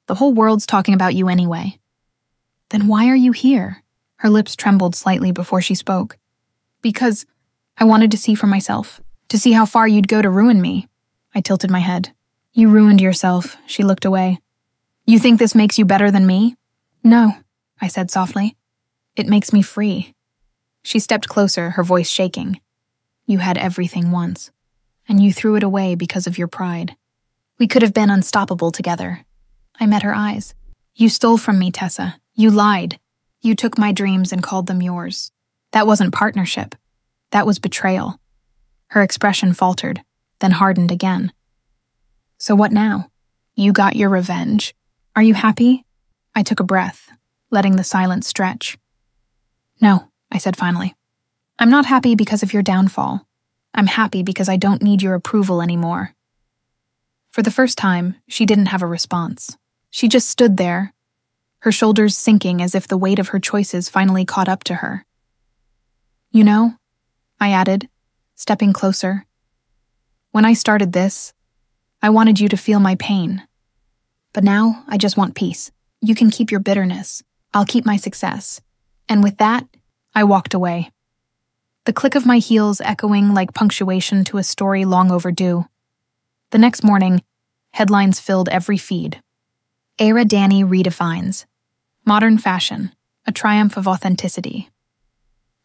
The whole world's talking about you anyway." "Then why are you here?" Her lips trembled slightly before she spoke. "Because I wanted to see for myself, to see how far you'd go to ruin me." I tilted my head. "You ruined yourself," she looked away. "You think this makes you better than me?" "No," I said softly. "It makes me free." She stepped closer, her voice shaking. "You had everything once, and you threw it away because of your pride. We could have been unstoppable together." I met her eyes. "You stole from me, Tessa. You lied. You took my dreams and called them yours. That wasn't partnership. That was betrayal." Her expression faltered, then hardened again. "So what now? You got your revenge. Are you happy?" I took a breath, letting the silence stretch. "No," I said finally. "I'm not happy because of your downfall. I'm happy because I don't need your approval anymore." For the first time, she didn't have a response. She just stood there, her shoulders sinking as if the weight of her choices finally caught up to her. "You know," I added, stepping closer, "when I started this, I wanted you to feel my pain. But now, I just want peace. You can keep your bitterness. I'll keep my success." And with that, I walked away. The click of my heels echoing like punctuation to a story long overdue. The next morning, headlines filled every feed. Ayra Danny redefines. Modern fashion, a triumph of authenticity.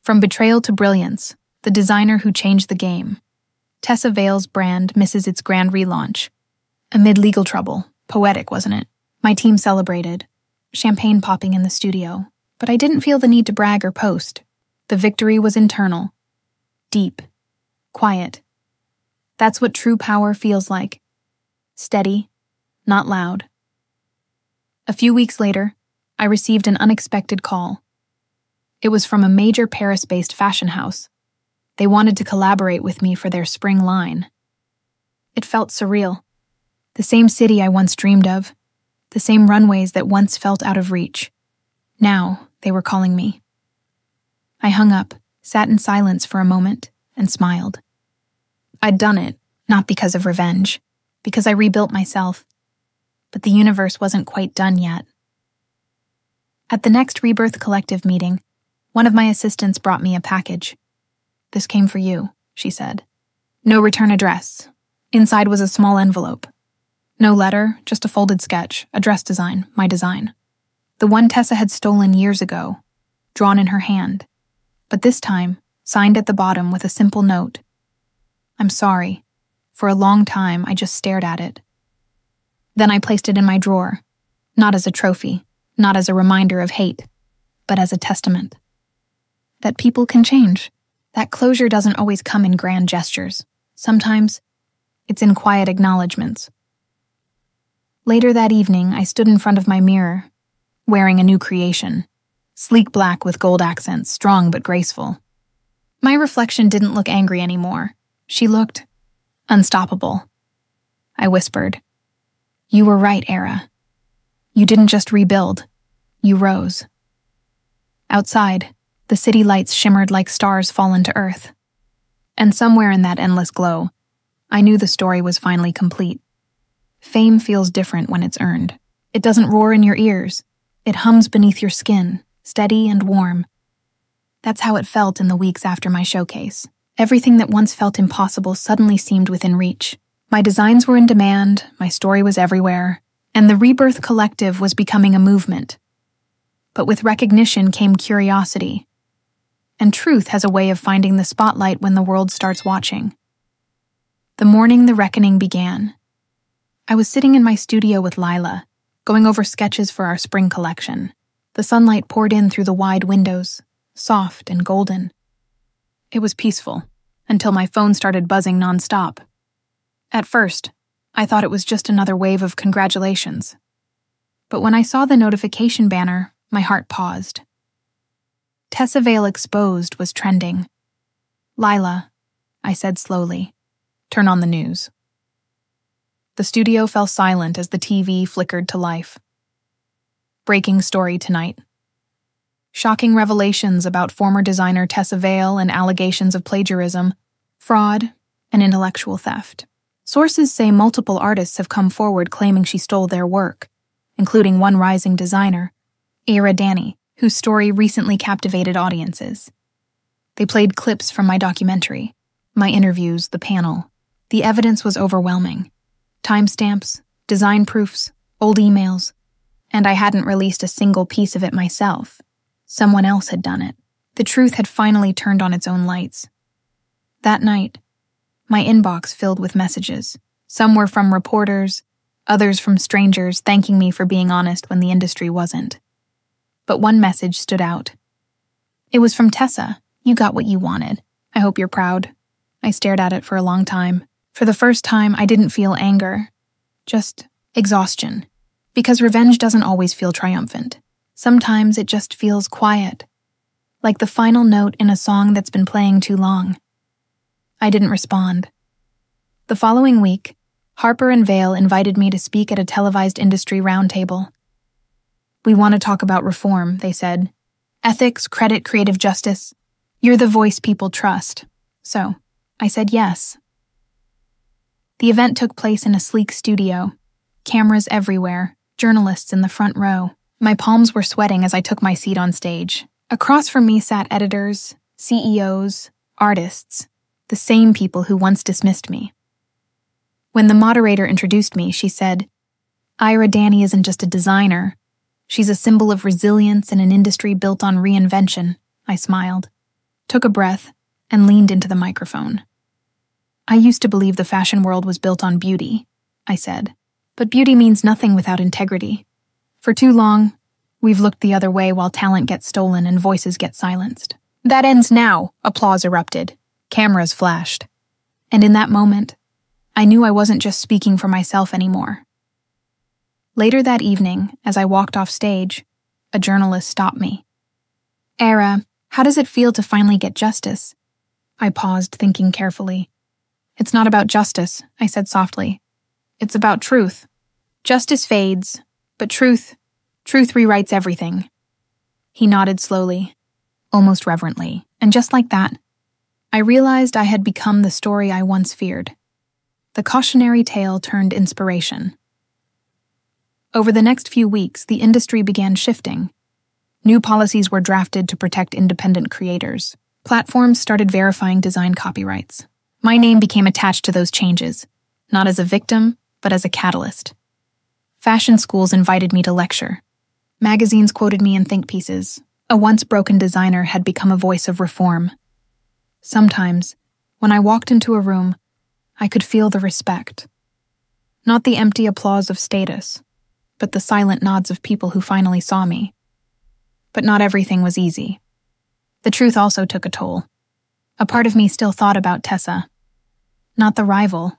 From betrayal to brilliance, the designer who changed the game. Tessa Vale's brand misses its grand relaunch. Amid legal trouble, poetic, wasn't it? My team celebrated, champagne popping in the studio, but I didn't feel the need to brag or post. The victory was internal, deep, quiet. That's what true power feels like. Steady, not loud. A few weeks later, I received an unexpected call. It was from a major Paris-based fashion house. They wanted to collaborate with me for their spring line. It felt surreal. The same city I once dreamed of, the same runways that once felt out of reach. Now, they were calling me. I hung up, sat in silence for a moment, and smiled. I'd done it, not because of revenge, because I rebuilt myself. But the universe wasn't quite done yet. At the next Rebirth Collective meeting, one of my assistants brought me a package. "This came for you," she said. No return address. Inside was a small envelope. No letter, just a folded sketch, a dress design, my design. The one Tessa had stolen years ago, drawn in her hand, but this time, signed at the bottom with a simple note. "I'm sorry. For a long time, I just stared at it." Then I placed it in my drawer, not as a trophy, not as a reminder of hate, but as a testament. That people can change. That closure doesn't always come in grand gestures. Sometimes, It's in quiet acknowledgments. Later that evening, I stood in front of my mirror, wearing a new creation, sleek black with gold accents, strong but graceful. My reflection didn't look angry anymore. She looked unstoppable. I whispered, "You were right, Ayra. You didn't just rebuild, you rose." Outside, the city lights shimmered like stars fallen to earth. And somewhere in that endless glow, I knew the story was finally complete. Fame feels different when it's earned. It doesn't roar in your ears. It hums beneath your skin, steady and warm. That's how it felt in the weeks after my showcase. Everything that once felt impossible suddenly seemed within reach. My designs were in demand, my story was everywhere, and the Rebirth Collective was becoming a movement. But with recognition came curiosity. And truth has a way of finding the spotlight when the world starts watching. The morning the reckoning began. I was sitting in my studio with Lila, going over sketches for our spring collection. The sunlight poured in through the wide windows, soft and golden. It was peaceful, until my phone started buzzing nonstop. At first, I thought it was just another wave of congratulations. But when I saw the notification banner, my heart paused. Tessa Vale Exposed was trending. "Lila," I said slowly, "turn on the news." The studio fell silent as the TV flickered to life. Breaking story tonight. Shocking revelations about former designer Tessa Vale and allegations of plagiarism, fraud, and intellectual theft. Sources say multiple artists have come forward claiming she stole their work, including one rising designer, Ayra Danny, whose story recently captivated audiences. They played clips from my documentary, my interviews, the panel. The evidence was overwhelming. Timestamps, design proofs, old emails, and I hadn't released a single piece of it myself. Someone else had done it. The truth had finally turned on its own lights. That night, my inbox filled with messages. Some were from reporters, others from strangers thanking me for being honest when the industry wasn't. But one message stood out. It was from Tessa. "You got what you wanted. I hope you're proud." I stared at it for a long time. For the first time, I didn't feel anger, just exhaustion. Because revenge doesn't always feel triumphant. Sometimes it just feels quiet, like the final note in a song that's been playing too long. I didn't respond. The following week, Harper and Vale invited me to speak at a televised industry roundtable. "We want to talk about reform," they said. "Ethics, credit, creative justice. You're the voice people trust." So, I said yes. The event took place in a sleek studio, cameras everywhere, journalists in the front row. My palms were sweating as I took my seat on stage. Across from me sat editors, CEOs, artists, the same people who once dismissed me. When the moderator introduced me, she said, "Ayra Danny isn't just a designer. She's a symbol of resilience in an industry built on reinvention." I smiled, took a breath, and leaned into the microphone. "I used to believe the fashion world was built on beauty," I said. "But beauty means nothing without integrity. For too long, we've looked the other way while talent gets stolen and voices get silenced." "That ends now," applause erupted. Cameras flashed. And in that moment, I knew I wasn't just speaking for myself anymore. Later that evening, as I walked off stage, a journalist stopped me. "Ayra, how does it feel to finally get justice?" I paused, thinking carefully. "It's not about justice," I said softly. "It's about truth. Justice fades, but truth rewrites everything." He nodded slowly, almost reverently, and just like that, I realized I had become the story I once feared. The cautionary tale turned inspiration. Over the next few weeks, the industry began shifting. New policies were drafted to protect independent creators. Platforms started verifying design copyrights. My name became attached to those changes, not as a victim, but as a catalyst. Fashion schools invited me to lecture. Magazines quoted me in think pieces. A once broken designer had become a voice of reform. Sometimes, when I walked into a room, I could feel the respect. Not the empty applause of status, but the silent nods of people who finally saw me. But not everything was easy. The truth also took a toll. A part of me still thought about Tessa. Not the rival,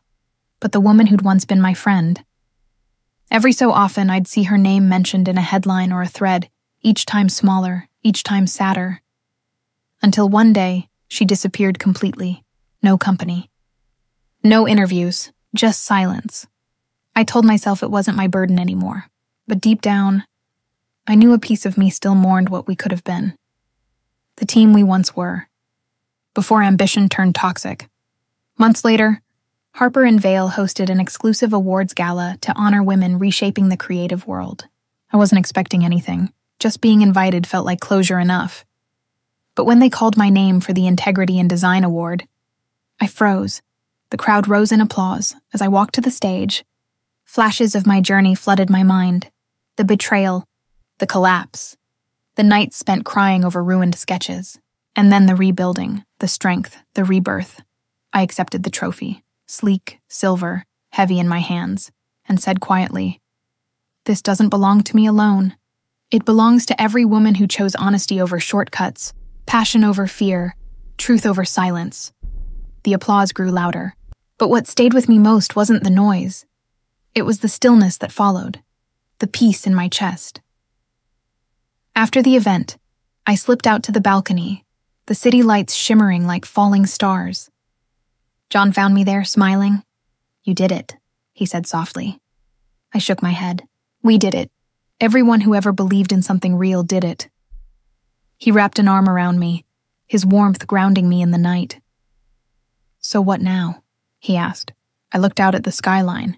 but the woman who'd once been my friend. Every so often, I'd see her name mentioned in a headline or a thread, each time smaller, each time sadder. Until one day, she disappeared completely. No company. No interviews, just silence. I told myself it wasn't my burden anymore, but deep down, I knew a piece of me still mourned what we could have been. The team we once were. Before ambition turned toxic. Months later, Harper and Vale hosted an exclusive awards gala to honor women reshaping the creative world. I wasn't expecting anything. Just being invited felt like closure enough. But when they called my name for the Integrity in Design Award, I froze. The crowd rose in applause as I walked to the stage. Flashes of my journey flooded my mind. The betrayal, the collapse, the nights spent crying over ruined sketches, and then the rebuilding, the strength, the rebirth. I accepted the trophy, sleek, silver, heavy in my hands, and said quietly, "This doesn't belong to me alone. It belongs to every woman who chose honesty over shortcuts, passion over fear, truth over silence." The applause grew louder, but what stayed with me most wasn't the noise. It was the stillness that followed, the peace in my chest. After the event, I slipped out to the balcony, the city lights shimmering like falling stars. John found me there, smiling. "You did it," he said softly. I shook my head. "We did it. Everyone who ever believed in something real did it." He wrapped an arm around me, his warmth grounding me in the night. "So what now?" he asked. I looked out at the skyline.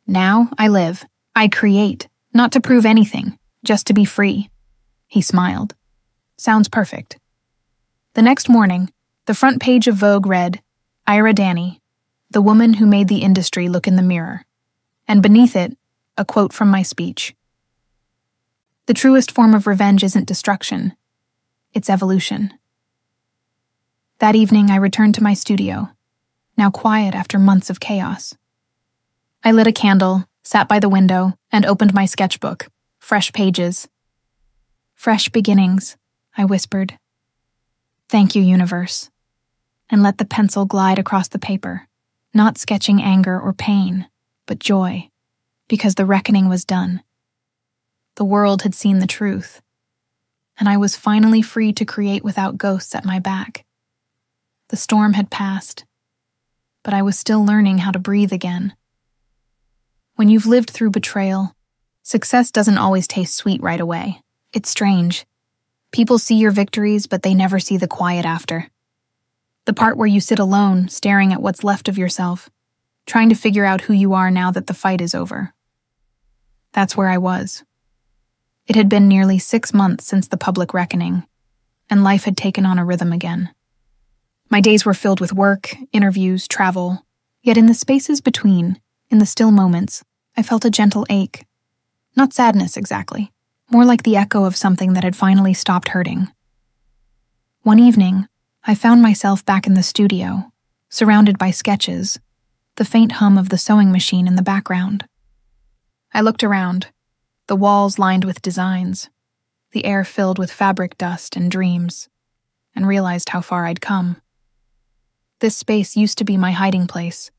"Now I live. I create, not to prove anything, just to be free." He smiled. "Sounds perfect." The next morning, the front page of Vogue read, "Ayra Danny, the woman who made the industry look in the mirror." And beneath it, a quote from my speech. "The truest form of revenge isn't destruction. It's evolution." That evening, I returned to my studio, now quiet after months of chaos. I lit a candle, sat by the window, and opened my sketchbook. Fresh pages. "Fresh beginnings," I whispered. "Thank you, universe." And let the pencil glide across the paper, not sketching anger or pain, but joy, because the reckoning was done. The world had seen the truth, and I was finally free to create without ghosts at my back. The storm had passed, but I was still learning how to breathe again. When you've lived through betrayal, success doesn't always taste sweet right away. It's strange. People see your victories, but they never see the quiet after. The part where you sit alone, staring at what's left of yourself, trying to figure out who you are now that the fight is over. That's where I was. It had been nearly 6 months since the public reckoning, and life had taken on a rhythm again. My days were filled with work, interviews, travel, yet in the spaces between, in the still moments, I felt a gentle ache. Not sadness exactly, more like the echo of something that had finally stopped hurting. One evening, I found myself back in the studio, surrounded by sketches, the faint hum of the sewing machine in the background. I looked around, the walls lined with designs, the air filled with fabric dust and dreams, and realized how far I'd come. This space used to be my hiding place,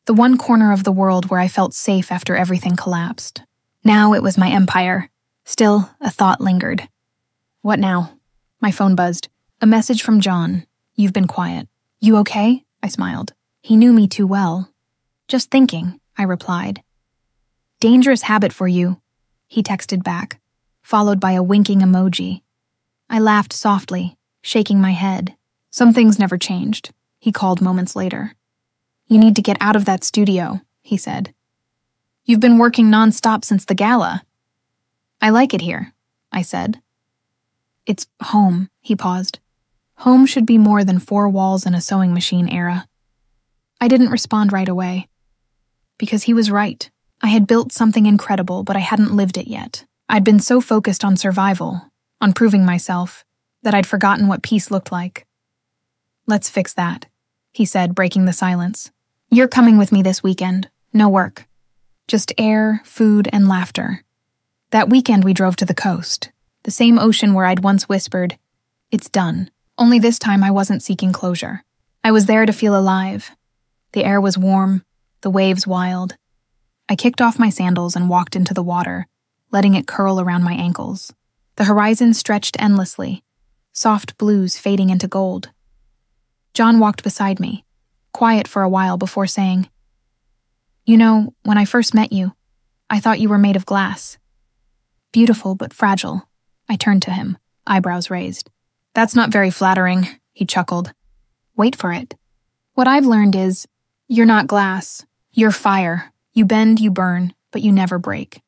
the one corner of the world where I felt safe after everything collapsed. Now it was my empire. Still, a thought lingered. What now? My phone buzzed. A message from John. "You've been quiet." "You okay?" I smiled. He knew me too well. "Just thinking," I replied. "Dangerous habit for you," he texted back, followed by a winking emoji. I laughed softly, shaking my head. "Some things never changed," he called moments later. "You need to get out of that studio," he said. "You've been working nonstop since the gala." "I like it here," I said. "It's home," he paused. "Home should be more than 4 walls and a sewing machine, Ayra." I didn't respond right away. Because he was right. I had built something incredible, but I hadn't lived it yet. I'd been so focused on survival, on proving myself, that I'd forgotten what peace looked like. "Let's fix that," he said, breaking the silence. "You're coming with me this weekend. No work. Just air, food, and laughter." That weekend we drove to the coast, the same ocean where I'd once whispered, "It's done." Only this time I wasn't seeking closure. I was there to feel alive. The air was warm, the waves wild. I kicked off my sandals and walked into the water, letting it curl around my ankles. The horizon stretched endlessly, soft blues fading into gold. John walked beside me, quiet for a while before saying, "You know, when I first met you, I thought you were made of glass. Beautiful but fragile." I turned to him, eyebrows raised. "That's not very flattering," he chuckled. "Wait for it. What I've learned is, you're not glass, you're fire. You bend, you burn, but you never break."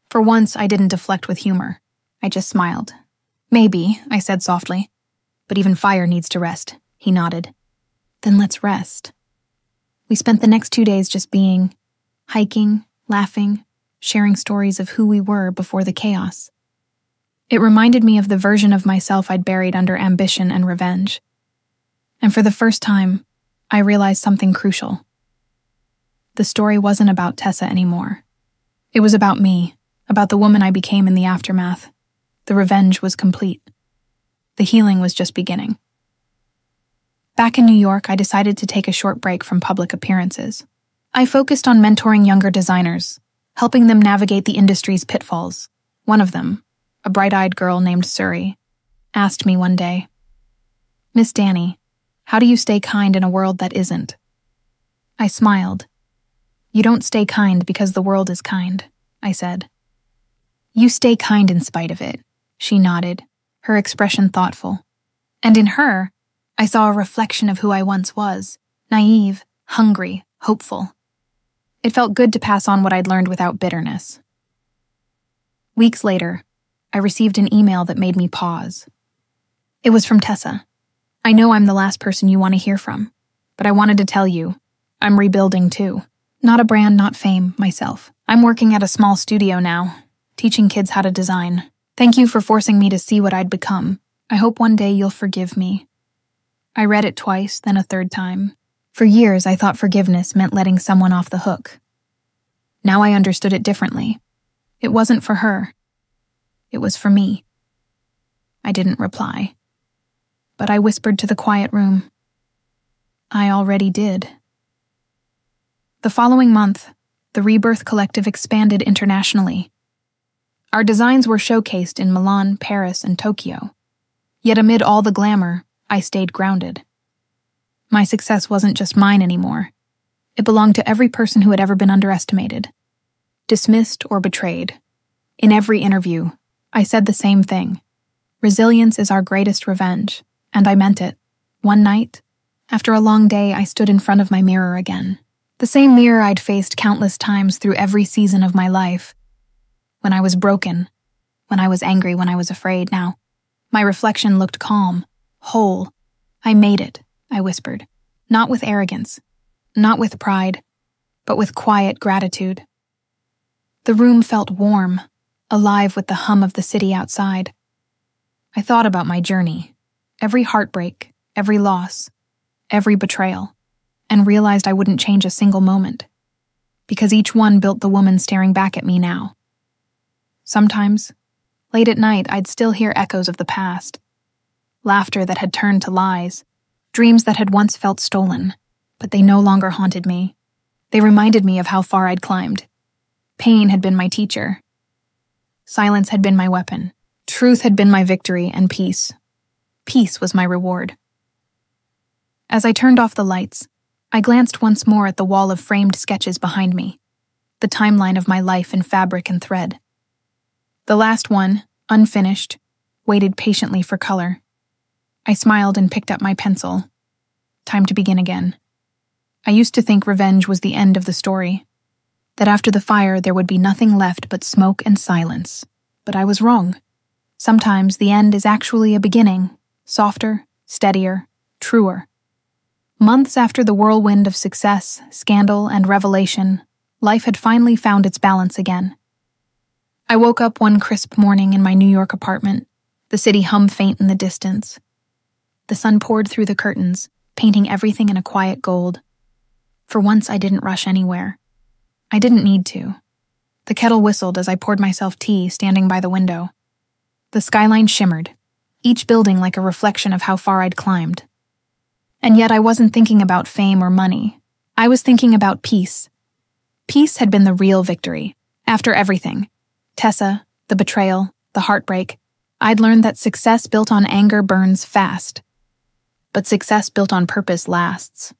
For once, I didn't deflect with humor. I just smiled. "Maybe," I said softly. "But even fire needs to rest," he nodded. "Then let's rest." We spent the next 2 days just being, hiking, laughing, sharing stories of who we were before the chaos. It reminded me of the version of myself I'd buried under ambition and revenge. And for the first time, I realized something crucial. The story wasn't about Tessa anymore. It was about me, about the woman I became in the aftermath. The revenge was complete. The healing was just beginning. Back in New York, I decided to take a short break from public appearances. I focused on mentoring younger designers, helping them navigate the industry's pitfalls. One of them, a bright-eyed girl named Suri, asked me one day, "Miss Danny, how do you stay kind in a world that isn't?" I smiled. "You don't stay kind because the world is kind," I said. "You stay kind in spite of it," she nodded, her expression thoughtful. And in her, I saw a reflection of who I once was, naive, hungry, hopeful. It felt good to pass on what I'd learned without bitterness. Weeks later, I received an email that made me pause. It was from Tessa. "I know I'm the last person you want to hear from, but I wanted to tell you, I'm rebuilding too. Not a brand, not fame, myself. I'm working at a small studio now, teaching kids how to design. Thank you for forcing me to see what I'd become. I hope one day you'll forgive me." I read it twice, then a third time. For years, I thought forgiveness meant letting someone off the hook. Now I understood it differently. It wasn't for her. It was for me. I didn't reply. But I whispered to the quiet room, "I already did." The following month, the Rebirth Collective expanded internationally. Our designs were showcased in Milan, Paris, and Tokyo. Yet amid all the glamour, I stayed grounded. My success wasn't just mine anymore. It belonged to every person who had ever been underestimated, dismissed, or betrayed. In every interview, I said the same thing. Resilience is our greatest revenge, and I meant it. One night, after a long day, I stood in front of my mirror again. The same mirror I'd faced countless times through every season of my life. When I was broken, when I was angry, when I was afraid. Now, my reflection looked calm, whole. "I made it," I whispered. Not with arrogance, not with pride, but with quiet gratitude. The room felt warm, alive with the hum of the city outside. I thought about my journey, every heartbreak, every loss, every betrayal, and realized I wouldn't change a single moment, because each one built the woman staring back at me now. Sometimes, late at night, I'd still hear echoes of the past. Laughter that had turned to lies, dreams that had once felt stolen, but they no longer haunted me. They reminded me of how far I'd climbed. Pain had been my teacher. Silence had been my weapon. Truth had been my victory, and peace. Peace was my reward. As I turned off the lights, I glanced once more at the wall of framed sketches behind me, the timeline of my life in fabric and thread. The last one, unfinished, waited patiently for color. I smiled and picked up my pencil. Time to begin again. I used to think revenge was the end of the story, that after the fire there would be nothing left but smoke and silence. But I was wrong. Sometimes the end is actually a beginning, softer, steadier, truer. Months after the whirlwind of success, scandal, and revelation, life had finally found its balance again. I woke up one crisp morning in my New York apartment, the city hum faint in the distance. The sun poured through the curtains, painting everything in a quiet gold. For once, I didn't rush anywhere. I didn't need to. The kettle whistled as I poured myself tea, standing by the window. The skyline shimmered, each building like a reflection of how far I'd climbed. And yet I wasn't thinking about fame or money. I was thinking about peace, Peace had been the real victory. After everything, Tessa, the betrayal, the heartbreak, I'd learned that success built on anger burns fast. But success built on purpose lasts.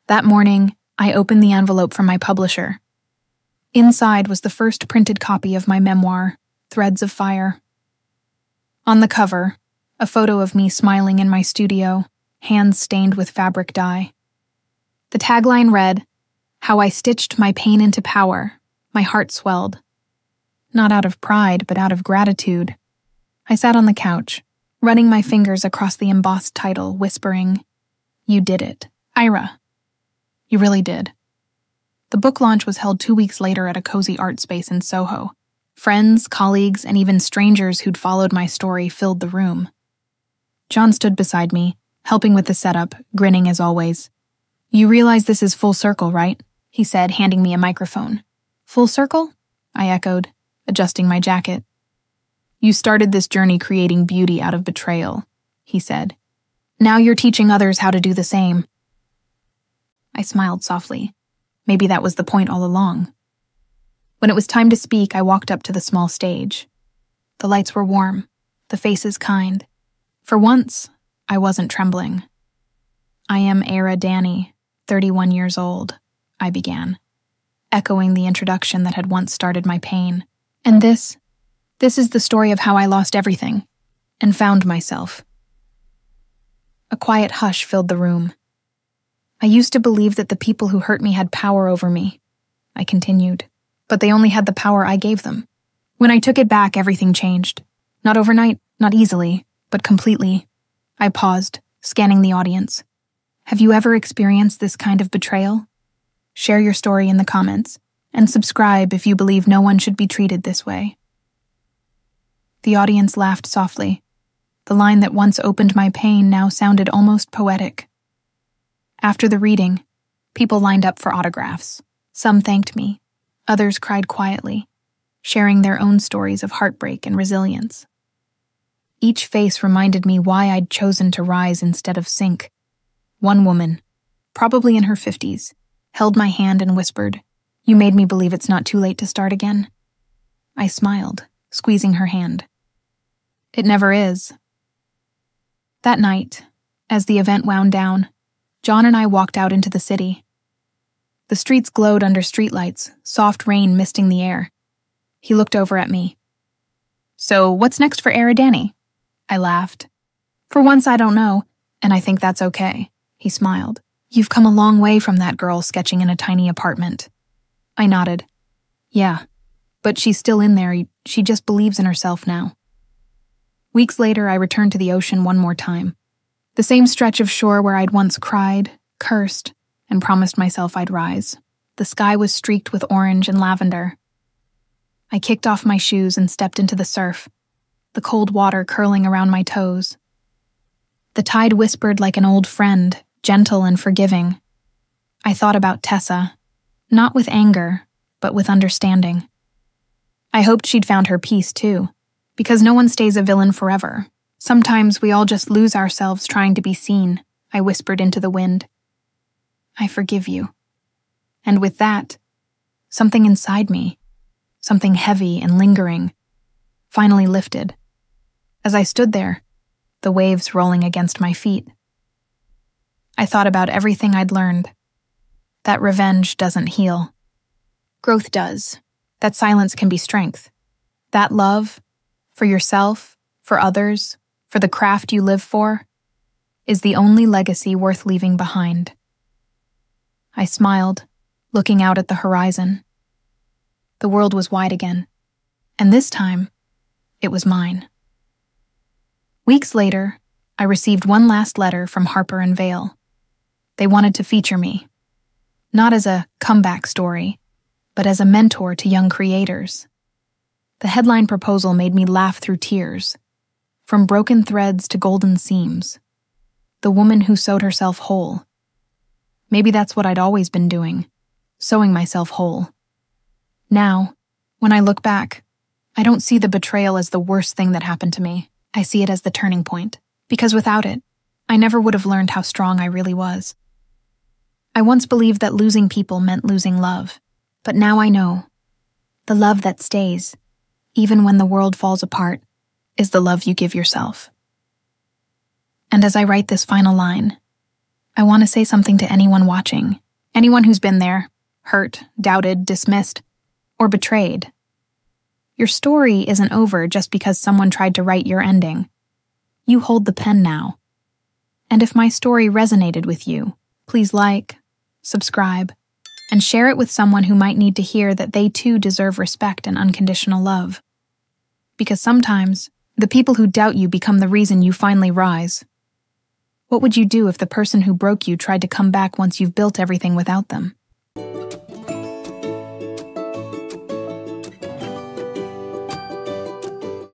That morning, I opened the envelope from my publisher. Inside was the first printed copy of my memoir, Threads of Fire. On the cover, a photo of me smiling in my studio, hands stained with fabric dye. The tagline read, "How I stitched my pain into power." My heart swelled. Not out of pride, but out of gratitude. I sat on the couch, running my fingers across the embossed title, whispering, "You did it, Ayra. You really did." The book launch was held 2 weeks later at a cozy art space in Soho. Friends, colleagues, and even strangers who'd followed my story filled the room. John stood beside me, helping with the setup, grinning as always. "You realize this is full circle, right?" he said, handing me a microphone. "Full circle?" I echoed, adjusting my jacket. "You started this journey creating beauty out of betrayal," he said. "Now you're teaching others how to do the same." I smiled softly. Maybe that was the point all along. When it was time to speak, I walked up to the small stage. The lights were warm, the faces kind. For once, I wasn't trembling. "I am Ayra Danny, 31 years old," I began, echoing the introduction that had once started my pain. "And this is the story of how I lost everything and found myself." A quiet hush filled the room. "I used to believe that the people who hurt me had power over me," I continued, "but they only had the power I gave them. When I took it back, everything changed. Not overnight, not easily, but completely." I paused, scanning the audience. Have you ever experienced this kind of betrayal? Share your story in the comments, and subscribe if you believe no one should be treated this way. The audience laughed softly. The line that once opened my pain now sounded almost poetic. After the reading, people lined up for autographs. Some thanked me, others cried quietly, sharing their own stories of heartbreak and resilience. Each face reminded me why I'd chosen to rise instead of sink. One woman, probably in her 50s, held my hand and whispered, "You made me believe it's not too late to start again." I smiled, squeezing her hand. "It never is." That night, as the event wound down, John and I walked out into the city. The streets glowed under streetlights, soft rain misting the air. He looked over at me. "So, what's next for Ayra Danny?" I laughed. "For once, I don't know, and I think that's okay," he smiled. "You've come a long way from that girl sketching in a tiny apartment." I nodded. "Yeah, but she's still in there. She just believes in herself now." Weeks later, I returned to the ocean one more time. The same stretch of shore where I'd once cried, cursed, and promised myself I'd rise. The sky was streaked with orange and lavender. I kicked off my shoes and stepped into the surf, the cold water curling around my toes. The tide whispered like an old friend, gentle and forgiving. I thought about Tessa, not with anger, but with understanding. I hoped she'd found her peace too, because no one stays a villain forever. Sometimes we all just lose ourselves trying to be seen, I whispered into the wind. "I forgive you." And with that, something inside me, something heavy and lingering, finally lifted. As I stood there, the waves rolling against my feet, I thought about everything I'd learned. That revenge doesn't heal. Growth does. That silence can be strength. That love, for yourself, for others, for the craft you live for, is the only legacy worth leaving behind. I smiled, looking out at the horizon. The world was wide again, and this time, it was mine. Weeks later, I received one last letter from Harper and Vale. They wanted to feature me, not as a comeback story, but as a mentor to young creators. The headline proposal made me laugh through tears. From broken threads to golden seams. The woman who sewed herself whole. Maybe that's what I'd always been doing, sewing myself whole. Now, when I look back, I don't see the betrayal as the worst thing that happened to me. I see it as the turning point, because without it, I never would have learned how strong I really was. I once believed that losing people meant losing love, But now I know. The love that stays, even when the world falls apart, is the love you give yourself. And as I write this final line, I want to say something to anyone watching, anyone who's been there, hurt, doubted, dismissed, or betrayed. Your story isn't over just because someone tried to write your ending. You hold the pen now. And if my story resonated with you, please like, subscribe, and share it with someone who might need to hear that they too deserve respect and unconditional love. Because sometimes, the people who doubt you become the reason you finally rise. What would you do if the person who broke you tried to come back once you've built everything without them?